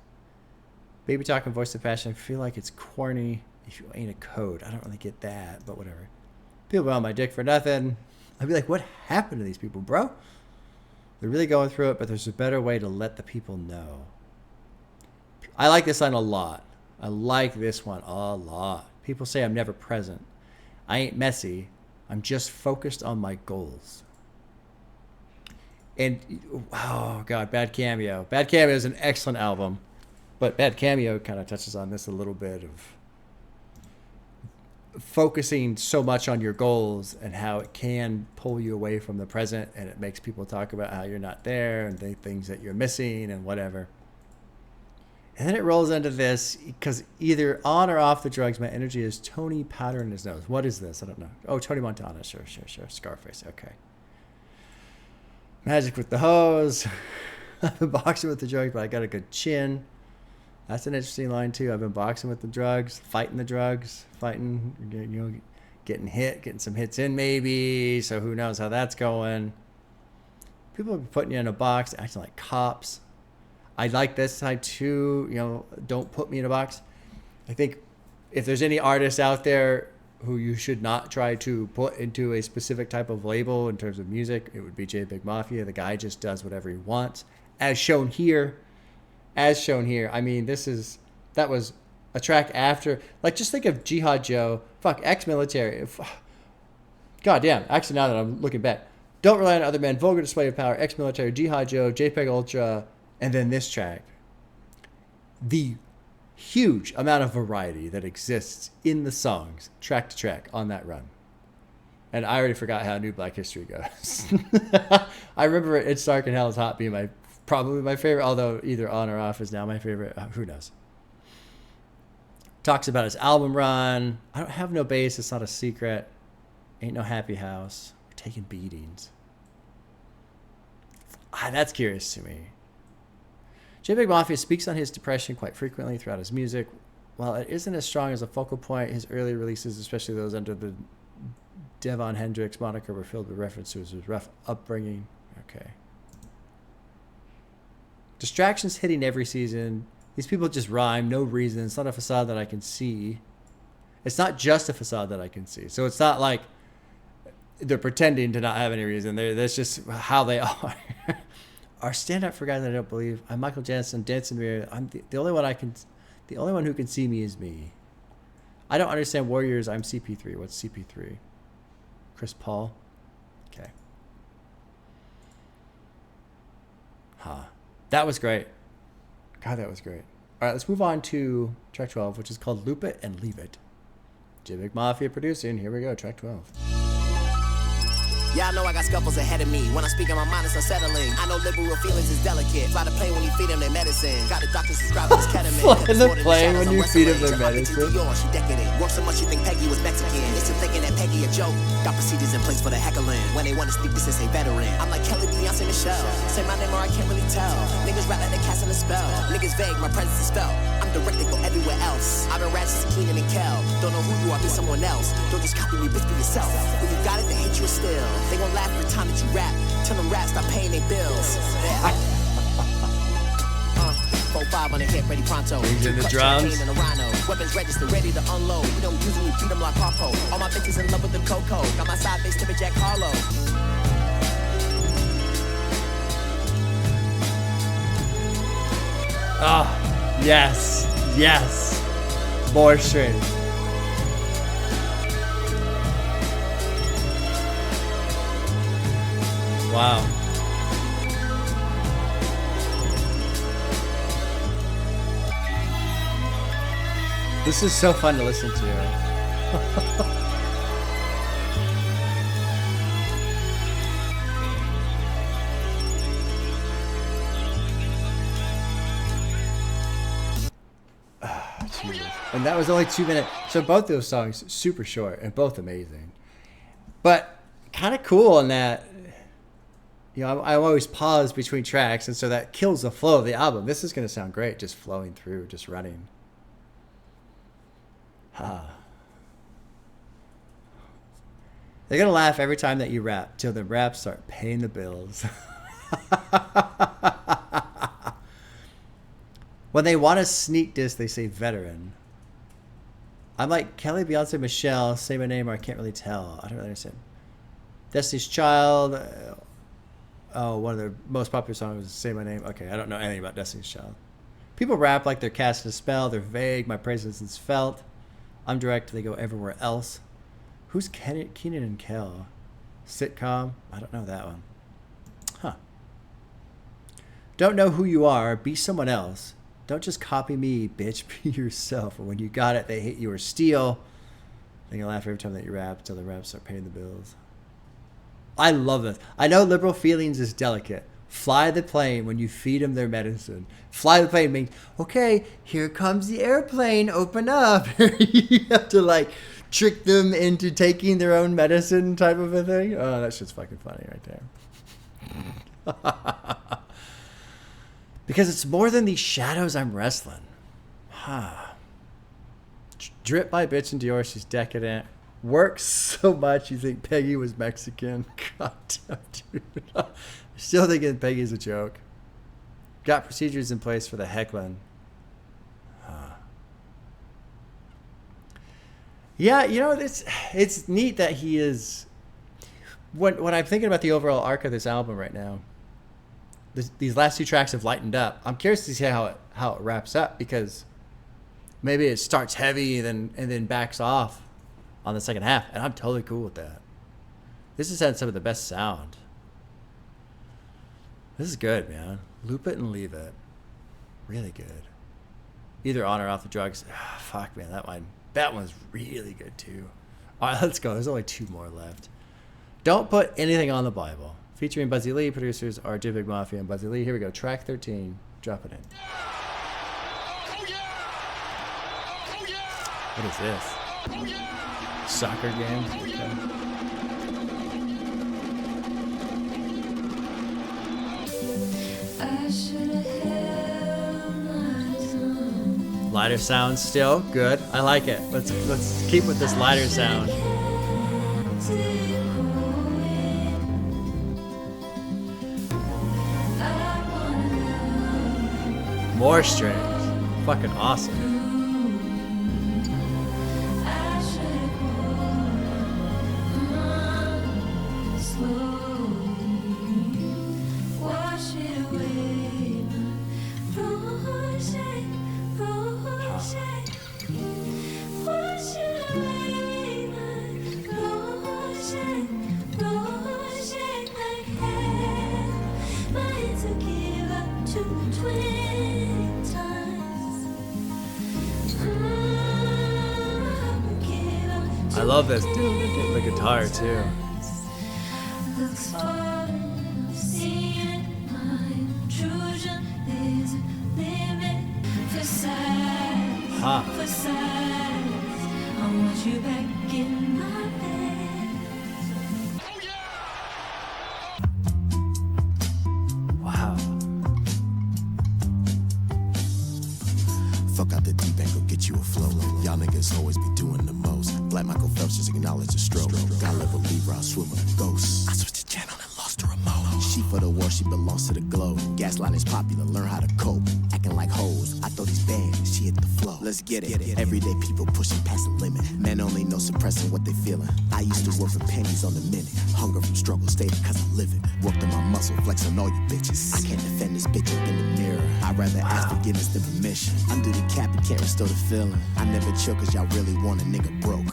Baby Talk and Voice of Passion, I feel like it's corny if you ain't a code. I don't really get that, but whatever. People on my dick for nothing. I'd be like, what happened to these people, bro? They're really going through it, but there's a better way to let the people know. I like this line a lot. I like this one a lot. People say I'm never present. I ain't messy. I'm just focused on my goals. And, oh, God, Bad Cameo. Bad Cameo is an excellent album. But Bad Cameo kind of touches on this a little bit of focusing so much on your goals and how it can pull you away from the present, and it makes people talk about how you're not there and the things that you're missing and whatever. And then it rolls into this, because either on or off the drugs, my energy is Tony powder in his nose. What is this? I don't know. Oh, Tony Montana. Sure. Scarface. Okay. Magic with the hose. I've been boxing with the drugs, but I got a good chin. That's an interesting line, too. I've been boxing with the drugs, fighting the drugs, getting hit, getting some hits in maybe. So who knows how that's going. People are putting you in a box, acting like cops. I like this side too, don't put me in a box. I think if there's any artists out there who you should not try to put into a specific type of label in terms of music, it would be JPEGMAFIA. The guy just does whatever he wants. As shown here. I mean, that was a track after, like, just think of Jihad Joe, Exmilitary. God damn, actually now that I'm looking back. Don't Rely on Other Men, Vulgar Display of Power, Exmilitary, Jihad Joe, JPEGULTRA, and then this track. The huge amount of variety that exists in the songs, track to track, on that run. And I already forgot how New Black History goes. I remember It's Dark and Hell is Hot being probably my favorite, although either On or Off is now my favorite. Who knows? Talks about his album run. I don't have no bass. It's not a secret. Ain't no happy house. We're taking beatings. That's curious to me. JPEGMAFIA speaks on his depression quite frequently throughout his music. While it isn't as strong as a focal point, his early releases, especially those under the Devon Hendrix moniker, were filled with references to his rough upbringing. Okay. Distractions hitting every season. These people just rhyme, no reason. It's not a facade that I can see. It's not just a facade that I can see. So it's not like they're pretending to not have any reason. That's just how they are. Our stand up for guys I don't believe. I'm Michael Jansen, dancing mirror. I'm the only one who can see me is me. I don't understand Warriors. I'm CP3. What's CP3? Chris Paul. Okay. That was great. God, that was great. All right, let's move on to track 12, which is called Loop It and Leave It. JPEGMAFIA producing. Here we go, track 12. Yeah, I know I got scuffles ahead of me. When I speak in my mind, it's unsettling. I know liberal feelings is delicate. Fly the plane when you feed them their medicine. Got the doctors prescribing this ketamine. Fly the plane when you feed them their medicine. She decadent. Work so much you think Peggy was Mexican. They still thinking that Peggy a joke. Got procedures in place for the heckling. When they want to speak, this is a veteran. I'm like Kelly, Beyonce, Michelle. Say my name or I can't really tell. Niggas rap like they casting a spell. Niggas vague, my presence is felt. I'm direct, they go everywhere else. I've been rats since Keenan and Kel. Don't know who you are, be someone else. Don't just copy me, bitch, be yourself. When you got it, they hate you still. They gon' laugh every time that you rap. Tell them rap, stop paying their bills. Yeah. 4-5 on the hip, ready pronto. Brings in the drums. And a rhino. Weapons registered, ready to unload. We don't usually beat them like Harpo. All my bitches in love with the Coco. Got my side face tipping Jack Harlow. Yes. Yes. More strings. Wow. This is so fun to listen to. And that was only 2 minutes. So both those songs super short and both amazing. But kind of cool in that, you know, I always pause between tracks, and so that kills the flow of the album. This is going to sound great, just flowing through, just running. They're going to laugh every time that you rap, till the raps start paying the bills. When they want to sneak diss, they say veteran. I'm like Kelly, Beyonce, Michelle, say my name or I can't really tell. I don't really understand. Destiny's Child. One of their most popular songs is Say My Name. Okay, I don't know anything about Destiny's Child. People rap like they're casting a spell. They're vague. My presence is felt. I'm direct. They go everywhere else. Who's Keenan and Kel? Sitcom? I don't know that one. Huh. Don't know who you are. Be someone else. Don't just copy me, bitch. Be yourself. Or when you got it, they hate you or steal. They're gonna laugh every time that you rap until the raps start paying the bills. I love this. I know liberal feelings is delicate. Fly the plane when you feed them their medicine. Fly the plane means, okay, here comes the airplane. Open up. You have to like trick them into taking their own medicine type of a thing. Oh, that shit's fucking funny right there. Because it's more than these shadows I'm wrestling. Drip by Bitch and Dior, she's decadent. Works so much you think Peggy was Mexican. God damn, dude. Still thinking Peggy's a joke. Got procedures in place for the heckling. Yeah, you know, it's neat that he is... When I'm thinking about the overall arc of this album right now, these last two tracks have lightened up. I'm curious to see how it wraps up, because maybe it starts heavy and then backs off on the second half, and I'm totally cool with that. This has had some of the best sound. This is good, man. Loop it and leave it. Really good. Either on or off the drugs. Fuck, man, that one's really good too. All right, let's go. There's only 2 more left. Don't put anything on the Bible. Featuring Buzzy Lee. Producers are JPEGMAFIA and Buzzy Lee. Here we go. Track 13. Drop it in. What is this? Soccer game? Okay. Lighter sound still good. I like it. Let's keep with this lighter sound. More strings. Fucking awesome. I love this. The guitar too. Huh. Wow. Fuck out the deep end, go get you a flow. Y'all niggas always be doing the most. Black Michael Phelps just acknowledge the stroke. Got level Libra, I swim with a ghost. I switched the channel and lost the remote. She for the war, she belongs to the globe. Gaslight is popular, learn how to cope. Acting like hoes, I throw these bands, she hit the flow. Let's get it. Everyday people pushing past the limit. Men only know suppressing what they feeling. I used to work for pennies on the minute. Hunger from struggle, stated cause I live it. Worked on my muscle, flex on all you bitches. I can't defend this bitch up in the mirror. I'd rather ask forgiveness than permission. Undo the cap and can't restore the feeling. I never chill cause y'all really want a nigga broke.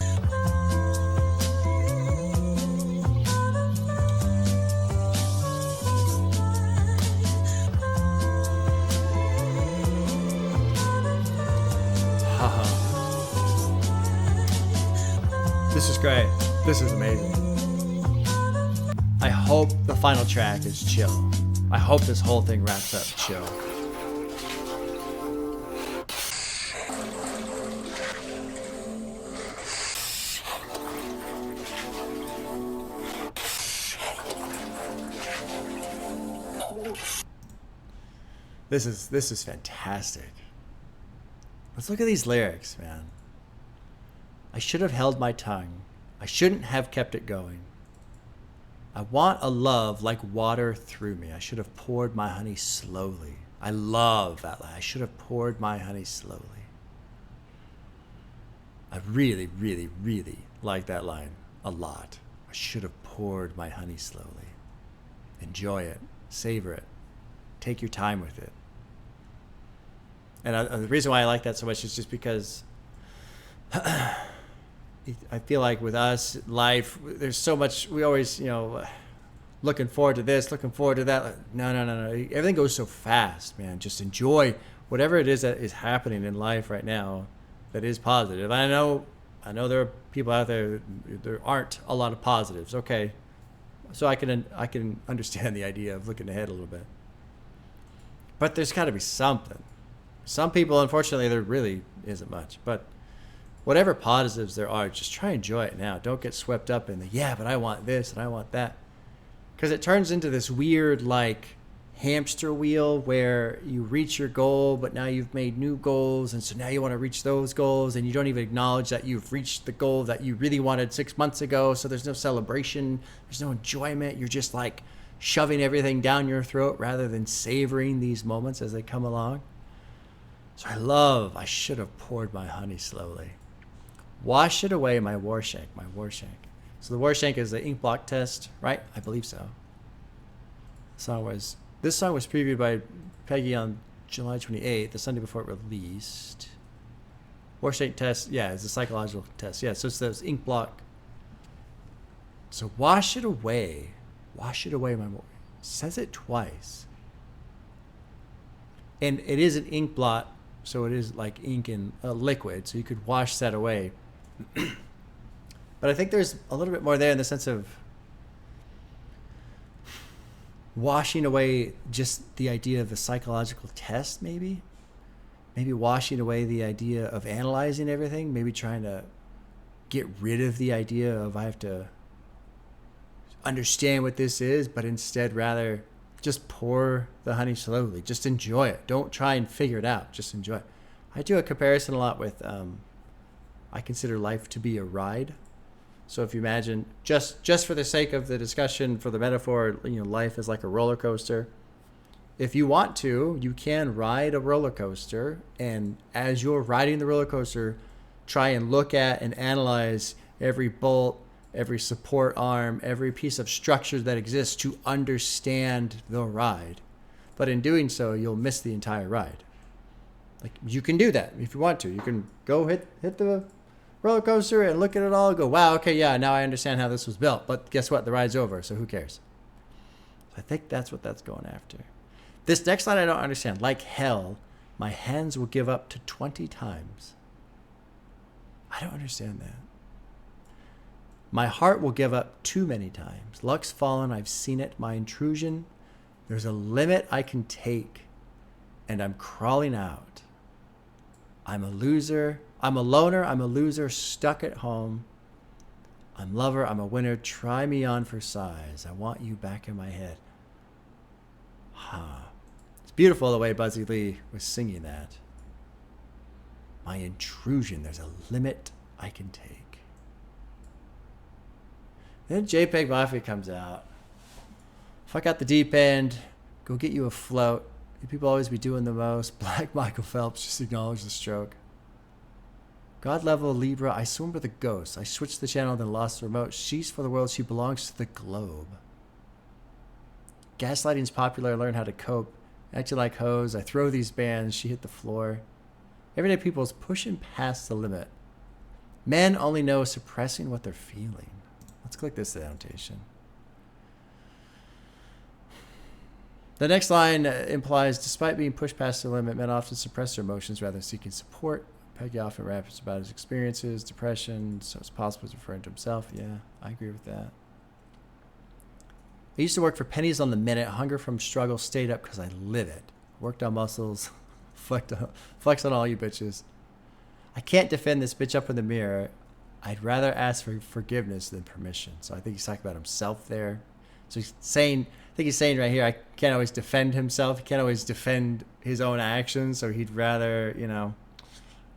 This is great. This is amazing. I hope the final track is chill. I hope this whole thing wraps up chill. This is fantastic. Let's look at these lyrics, man. I should have held my tongue. I shouldn't have kept it going. I want a love like water through me. I should have poured my honey slowly. I love that line. I should have poured my honey slowly. I really, really, really like that line a lot. I should have poured my honey slowly. Enjoy it. Savor it. Take your time with it. And the reason why I like that so much is just because I feel like with us, life, there's so much, we always, looking forward to this, looking forward to that. No. Everything goes so fast, man. Just enjoy whatever it is that is happening in life right now that is positive. I know there are people out there, there aren't a lot of positives. Okay. So I can understand the idea of looking ahead a little bit. But there's got to be something. Some people, unfortunately, there really isn't much. But whatever positives there are, just try and enjoy it now. Don't get swept up in but I want this and I want that. Because it turns into this weird, hamster wheel where you reach your goal, but now you've made new goals. And so now you want to reach those goals, and you don't even acknowledge that you've reached the goal that you really wanted 6 months ago. So there's no celebration. There's no enjoyment. You're just shoving everything down your throat rather than savoring these moments as they come along. So I should have poured my honey slowly. Wash it away, my war shank, my war shank. So the war shank is the ink block test, right? I believe so. This song was previewed by Peggy on July 28th, the Sunday before it released. War shank test, yeah, it's a psychological test. Yeah, so it's those ink block. So wash it away. Wash it away, my war. It says it twice. And it is an ink blot So it is like ink and liquid, so you could wash that away. But I think there's a little bit more there in the sense of washing away just the idea of a psychological test, maybe washing away the idea of analyzing everything, maybe trying to get rid of the idea of I have to understand what this is, but instead rather just pour the honey slowly. Just enjoy it. Don't try and figure it out. Just enjoy it. I do a comparison a lot with I consider life to be a ride. So if you imagine, just for the sake of the discussion, for the metaphor, life is like a roller coaster. If you want to, you can ride a roller coaster, and as you're riding the roller coaster, try and look at and analyze every bolt, every support arm, every piece of structure that exists to understand the ride. But in doing so, you'll miss the entire ride. Like, you can do that if you want to. You can go hit the roller coaster and look at it all and go, wow, okay, yeah, now I understand how this was built. But guess what? The ride's over, so who cares? I think that's what that's going after. This next line I don't understand. Like hell, my hands will give up to 20 times. I don't understand that. My heart will give up too many times. Luck's fallen, I've seen it, my intrusion. There's a limit I can take, and I'm crawling out. I'm a loser. I'm a loner. I'm a loser, stuck at home. I'm lover. I'm a winner. Try me on for size. I want you back in my head. It's beautiful the way Buzzy Lee was singing that. My intrusion. There's a limit I can take. Then JPEGMAFIA comes out. Fuck out the deep end. Go get you a float. People always be doing the most. Black Michael Phelps, just acknowledge the stroke. God level Libra, I swim with a ghost. I switched the channel, then lost the remote. She's for the world, she belongs to the globe. Gaslighting's popular, learn how to cope. Acting like hoes, I throw these bands, she hit the floor. Everyday people's pushing past the limit. Men only know suppressing what they're feeling. Let's click this annotation. The next line implies, despite being pushed past the limit, men often suppress their emotions rather than seeking support. Peggy often raps about his experiences, depression, so it's possible he's referring to himself. Yeah, I agree with that. I used to work for pennies on the minute. Hunger from struggle, stayed up because I live it. Worked on muscles, flex on all you bitches. I can't defend this bitch up in the mirror. I'd rather ask for forgiveness than permission. So I think he's talking about himself there. So he's saying, I think he's saying right here, I can't always defend himself. He can't always defend his own actions. So he'd rather,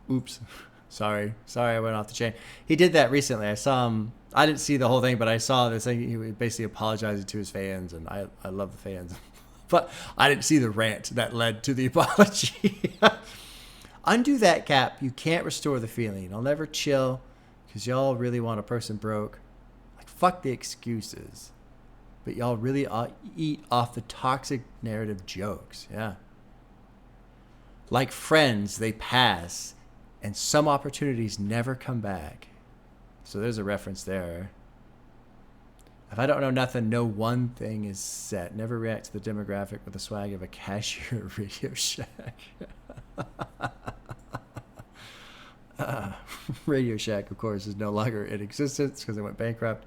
oops, sorry, I went off the chain. He did that recently. I saw him. I didn't see the whole thing, but I saw this thing. He was basically apologizing to his fans, and I love the fans. But I didn't see the rant that led to the apology. Undo that cap. You can't restore the feeling. I'll never chill because y'all really want a person broke. Like, fuck the excuses. But y'all really eat off the toxic narrative jokes. Yeah. Like friends, they pass, and some opportunities never come back. So there's a reference there. If I don't know nothing, no one thing is set. Never react to the demographic with the swag of a cashier at Radio Shack. Radio Shack, of course, is no longer in existence because it went bankrupt.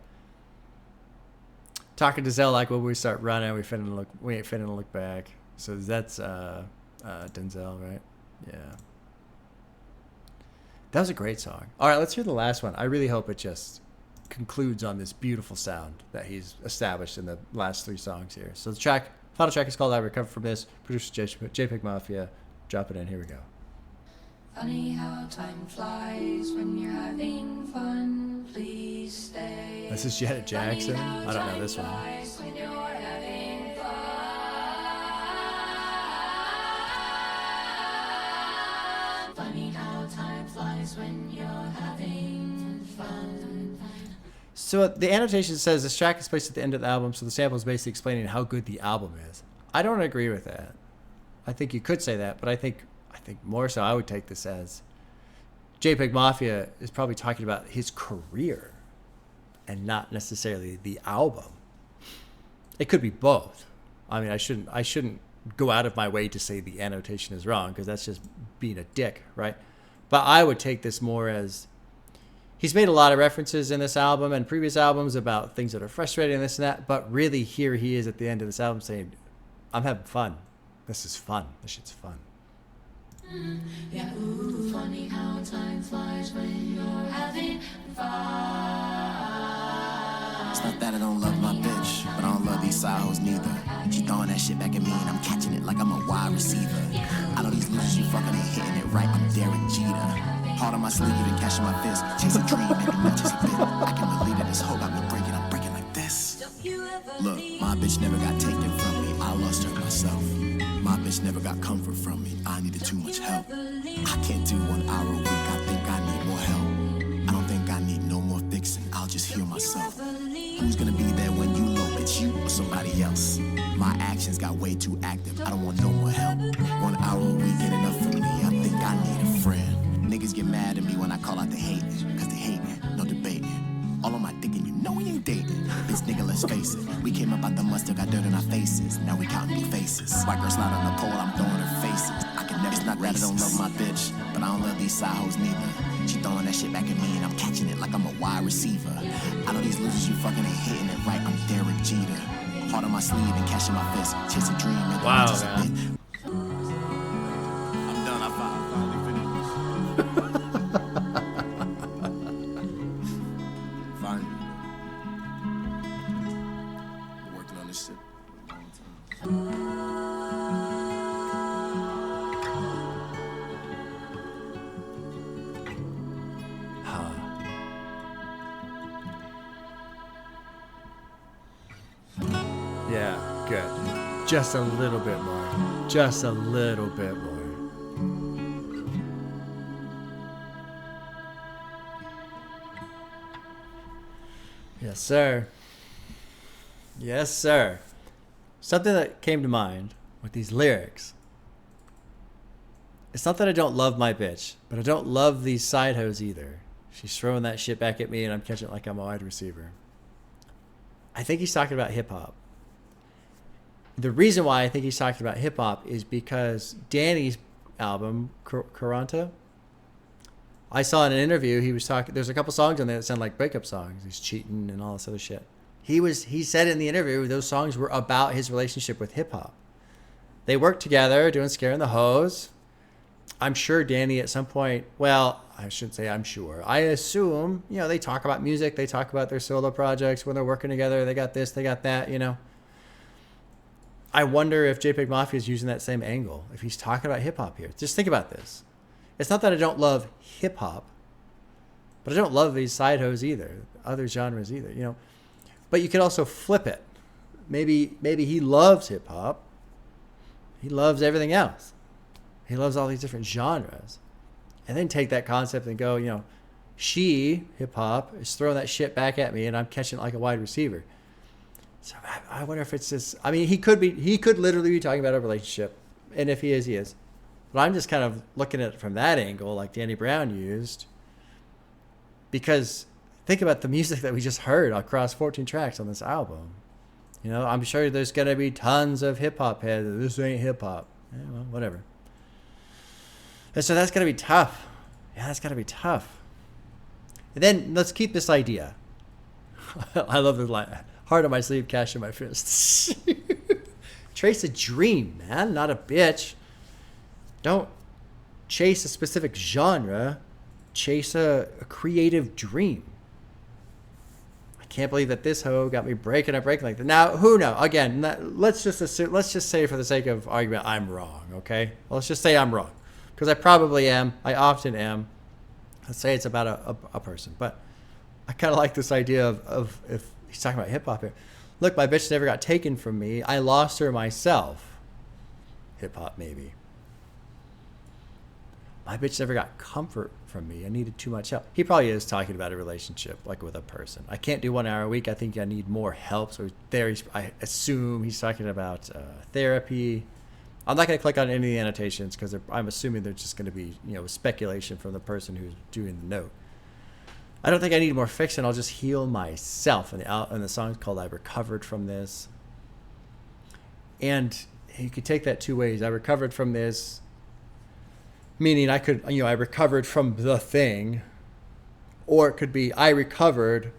Talking to Zell like, when we start running, we ain't finna look back. So that's Denzel, right? Yeah. That was a great song. All right, let's hear the last one. I really hope it just concludes on this beautiful sound that he's established in the last three songs here. So the final track is called I Recover From This. Producer JPEGMAFIA. Drop it in. Here we go. Funny how time flies when you're having fun. Please stay. This is Janet Jackson. I don't know this one. When you're having fun. Funny how time flies when you're having fun. So the annotation says this track is placed at the end of the album, so the sample is basically explaining how good the album is. I don't agree with that. I think you could say that, but I think more so I would take this as JPEGMAFIA is probably talking about his career and not necessarily the album. It could be both. I mean, I shouldn't go out of my way to say the annotation is wrong because that's just being a dick, right? But I would take this more as he's made a lot of references in this album and previous albums about things that are frustrating and this and that. But really, here he is at the end of this album saying, I'm having fun. This is fun. This shit's fun. Yeah, ooh, funny how time flies when you're having fun. It's not that I don't love my bitch, but I don't love these side hoes neither. She throwing that shit back at me and I'm catching it like I'm a wide receiver. I know these losers, you fucking ain't hitting it right. I'm Derek Jeter. Hard on my sleeve, even cashing my fist. Chase a dream, maybe not just a bit. I can relate to this hoe, got me breaking. I'm breaking like this. Look, my bitch never got taken from me. I lost her myself. My bitch never got comfort from me. I needed too much help. I can't do 1 hour a week. I think I need more help. I don't think I need no more fixing. I'll just heal myself. Who's gonna be there when you low, bitch? You or somebody else? My actions got way too active. I don't want no more help. 1 hour a week ain't enough for me. I think I need a friend. Niggas get mad at me when I call out the hate, cause they hate me, no debating. All on my dick and you know we ain't dating. Bitch nigga, let's face it. We came up out the mud, still got dirt in our faces. Now we counting blue faces. White girl slide on the pole, I'm throwing her faces. I can never, it's not that I don't love my bitch, but I don't love these side hoes neither. She throwing that shit back at me and I'm catching it like I'm a wide receiver. I know these losers, you fucking ain't hitting it right. I'm Derek Jeter. Hard on my sleeve and cashing my fist. Chase a dream and wow, just man. a bit. I'm done, I finally finished. Fine. Been working on this shit for a long Yeah, good. Just a little bit more. Just a little bit more. Yes, sir. Yes, sir. Something that came to mind with these lyrics. It's not that I don't love my bitch, but I don't love these side hoes either. She's throwing that shit back at me and I'm catching it like I'm a wide receiver. I think he's talking about hip hop. The reason why I think he's talking about hip hop is because Danny's album, Karanta, I saw in an interview, he was talking, there's a couple songs on there that sound like breakup songs. He's cheating and all this other shit. He said in the interview, those songs were about his relationship with hip hop. They worked together doing Scaring the Hoes. I'm sure Danny at some point, well, I shouldn't say I'm sure. I assume, you know, they talk about music. They talk about their solo projects when they're working together. They got this, they got that, you know. I wonder if JPEGMAFIA is using that same angle, if he's talking about hip hop here. Just think about this. It's not that I don't love hip hop, but I don't love these side hoes either, other genres either, you know. But you could also flip it. Maybe he loves hip hop. He loves everything else. He loves all these different genres. And then take that concept and go, you know, she, hip hop, is throwing that shit back at me and I'm catching it like a wide receiver. So I wonder if it's this. I mean, he could literally be talking about a relationship. And if he is, he is. But I'm just kind of looking at it from that angle, like Danny Brown used. Because think about the music that we just heard across 14 tracks on this album. You know, I'm sure there's going to be tons of hip hop heads. This ain't hip hop. Yeah, well, whatever. And so that's going to be tough. Yeah, that's got to be tough. And then let's keep this idea. I love this line. Heart on my sleeve, cash in my fists. Trace a dream, man, not a bitch. Don't chase a specific genre. Chase a creative dream. I can't believe that this hoe got me breaking like that. Now, who knows? Again, let's just say for the sake of argument, I'm wrong, okay? Well, let's just say I'm wrong. Because I probably am. I often am. Let's say it's about a person. But I kind of like this idea of if he's talking about hip hop here. Look, my bitch never got taken from me. I lost her myself. Hip hop, maybe. My bitch never got comfort from me. I needed too much help. He probably is talking about a relationship, like with a person. I can't do 1 hour a week. I think I need more help. So there, I assume he's talking about therapy. I'm not going to click on any of the annotations because I'm assuming they're just going to be, you know, speculation from the person who's doing the note. I don't think I need more fixing. I'll just heal myself. And the song's called I Recovered From This. And you could take that two ways. I recovered from this. meaning I could, you know, I recovered from the thing, or it could be I recovered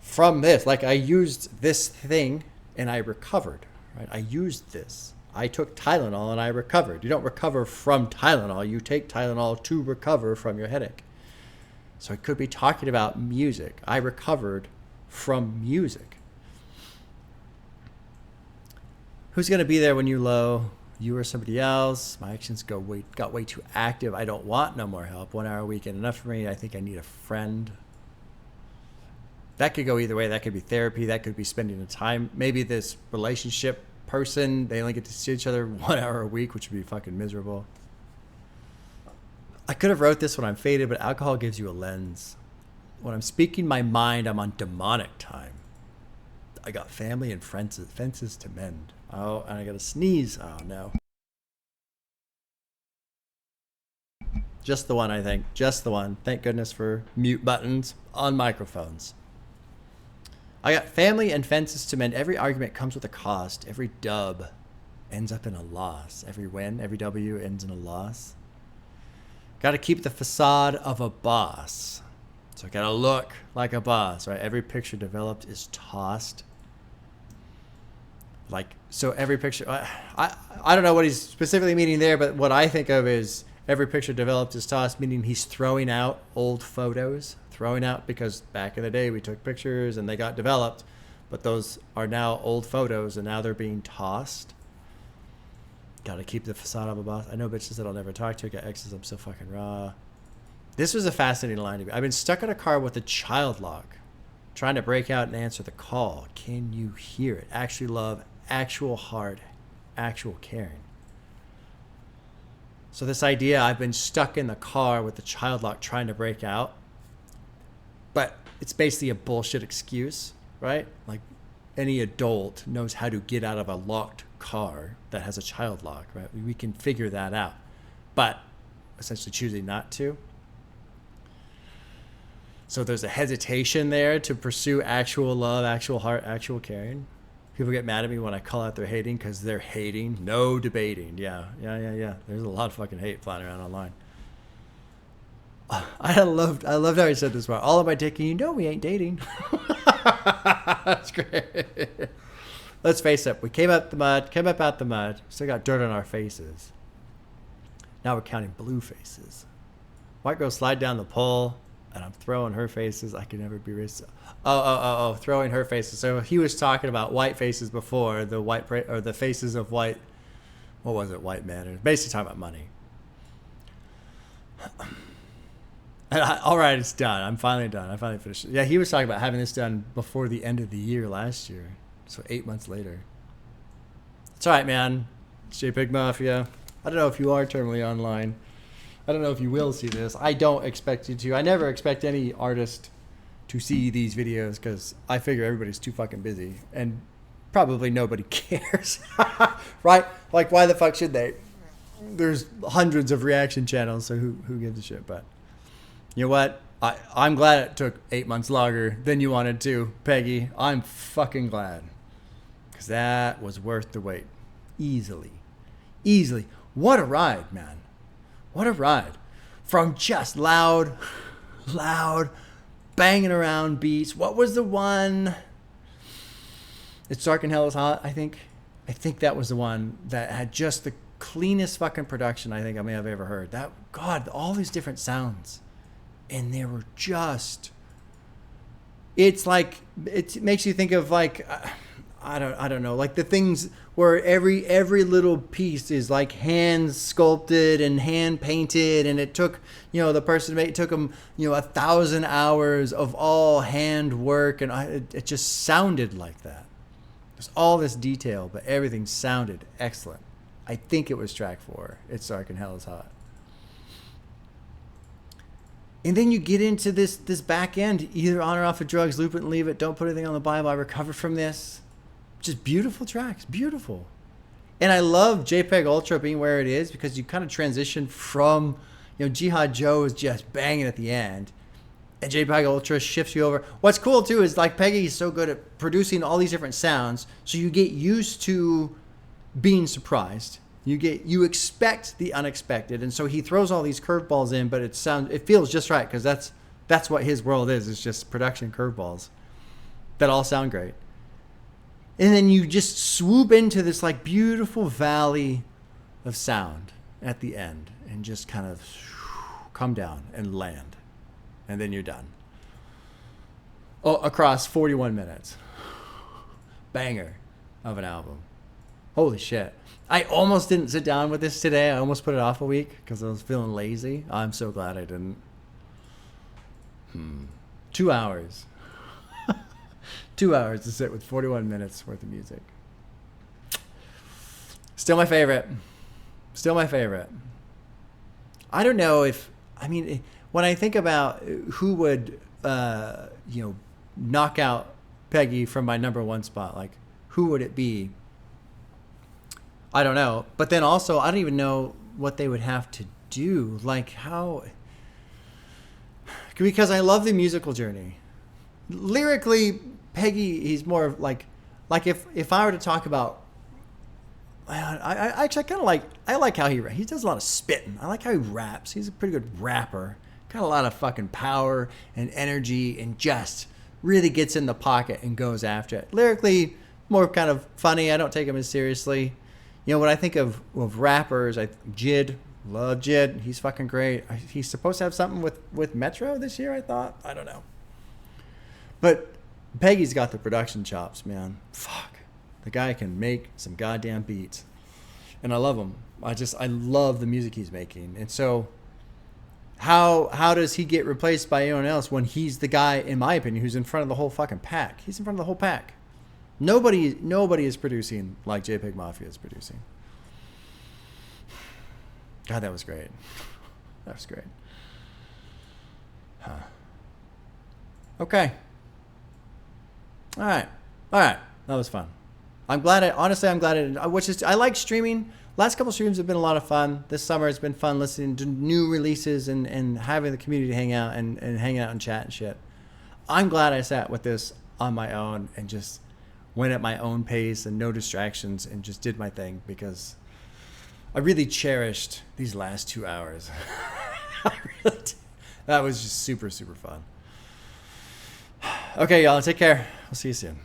from this. Like I used this thing and I recovered, right? I used this. I took Tylenol and I recovered. You don't recover from Tylenol. You take Tylenol to recover from your headache. So it could be talking about music. I recovered from music. Who's going to be there when you're low? You or somebody else? My actions got way too active. I don't want no more help. 1 hour a week ain't enough for me. I think I need a friend. That could go either way. That could be therapy. That could be spending the time. Maybe this relationship person, they only get to see each other 1 hour a week, which would be fucking miserable. I could have wrote this when I'm faded, but alcohol gives you a lens. When I'm speaking my mind, I'm on demonic time. I got family and fences to mend. Oh, and I got to sneeze. Oh, no. Just the one, I think. Just the one. Thank goodness for mute buttons on microphones. I got family and fences to mend. Every argument comes with a cost. Every dub ends up in a loss. Every win, every W ends in a loss. Got to keep the facade of a boss. So I got to look like a boss, right? Every picture developed is tossed. Like, so every picture, I don't know what he's specifically meaning there, but what I think of is every picture developed is tossed, meaning he's throwing out old photos. Throwing out because back in the day we took pictures and they got developed, but those are now old photos and now they're being tossed. Got to keep the facade of a boss. I know bitches that I'll never talk to. Got exes, I'm so fucking raw. This was a fascinating line to me. I've been stuck in a car with a child lock, trying to break out and answer the call. Can you hear it? Actually love, actual heart, actual caring. So this idea, I've been stuck in the car with the child lock trying to break out, but it's basically a bullshit excuse, right? Like any adult knows how to get out of a locked car that has a child lock, right? We can figure that out, but essentially choosing not to. So there's a hesitation there to pursue actual love, actual heart, actual caring. People get mad at me when I call out they're hating because they're hating. No debating. Yeah. There's a lot of fucking hate flying around online. I loved how he said this part. All of my dick, you know we ain't dating. That's great. Let's face it. We came up out the mud. Still got dirt on our faces. Now we're counting blue faces. White girl slide down the pole, and I'm throwing her faces. I can never be rich. Oh, throwing her faces. So he was talking about white faces before, the faces of white. What was it? White men. Basically talking about money. And all right, it's done. I'm finally done. I finally finished it. Yeah, he was talking about having this done before the end of the year last year. So 8 months later. It's all right, man. It's JPEGMAFIA. I don't know if you are terminally online. I don't know if you will see this. I don't expect you to. I never expect any artist to see these videos because I figure everybody's too fucking busy. And probably nobody cares. Right? Like, why the fuck should they? There's hundreds of reaction channels, so who gives a shit? But you know what? I'm glad it took 8 months longer than you wanted to, Peggy. I'm fucking glad. Because that was worth the wait. Easily. What a ride, man. What a ride. From just loud, banging around beats. What was the one? It's Dark and Hell is Hot, I think. I think that was the one that had just the cleanest fucking production I think I may have ever heard. That, God, all these different sounds. And they were just, it's like, it makes you think of like, I don't know, like the things where every little piece is like hand sculpted and hand painted, and it took, the person to make, it took them, 1,000 hours of all hand work, and it just sounded like that. There's all this detail, but everything sounded excellent. I think it was track 4. It's Dark and Hell is Hot. And then you get into this back end, either on or off of drugs, loop it and leave it, don't put anything on the Bible, I recover from this. Just beautiful tracks, beautiful. And I love JPEGULTRA being where it is because you kind of transition from, Jihad Joe is just banging at the end. And JPEGULTRA shifts you over. What's cool too is like Peggy is so good at producing all these different sounds, so you get used to being surprised. You expect the unexpected, and so he throws all these curveballs in, but it feels just right because that's what his world is. It's just production curveballs that all sound great. And then you just swoop into this like beautiful valley of sound at the end and just kind of come down and land. And then you're done. Oh, across 41 minutes. Banger of an album. Holy shit. I almost didn't sit down with this today. I almost put it off a week because I was feeling lazy. I'm so glad I didn't. 2 hours. 2 hours to sit with 41 minutes worth of music. Still my favorite. Still my favorite. I don't know if, I mean, when I think about who would, knock out Peggy from my number one spot, like, who would it be? I don't know. But then also, I don't even know what they would have to do. Like, how... Because I love the musical journey. Lyrically, Peggy, he's more like if I were to talk about... I actually kind of like... I like how he does a lot of spitting. I like how he raps. He's a pretty good rapper. Got a lot of fucking power and energy and just really gets in the pocket and goes after it. Lyrically, more kind of funny. I don't take him as seriously. You know, when I think of rappers, JID, love JID. He's fucking great. He's supposed to have something with Metro this year, I thought. I don't know. But Peggy's got the production chops, man. Fuck. The guy can make some goddamn beats. And I love him. I love the music he's making. And so how does he get replaced by anyone else when he's the guy, in my opinion, who's in front of the whole fucking pack? He's in front of the whole pack. Nobody is producing like JPEGMAFIA is producing. God, that was great. That was great. Huh. Okay. All right. That was fun. I'm glad I like streaming. Last couple streams have been a lot of fun. This summer it's been fun listening to new releases and having the community hang out and hang out and chat and shit. I'm glad I sat with this on my own and just went at my own pace and no distractions and just did my thing because I really cherished these last 2 hours. I really did. That was just super, super fun. Okay, y'all, take care. I'll see you soon.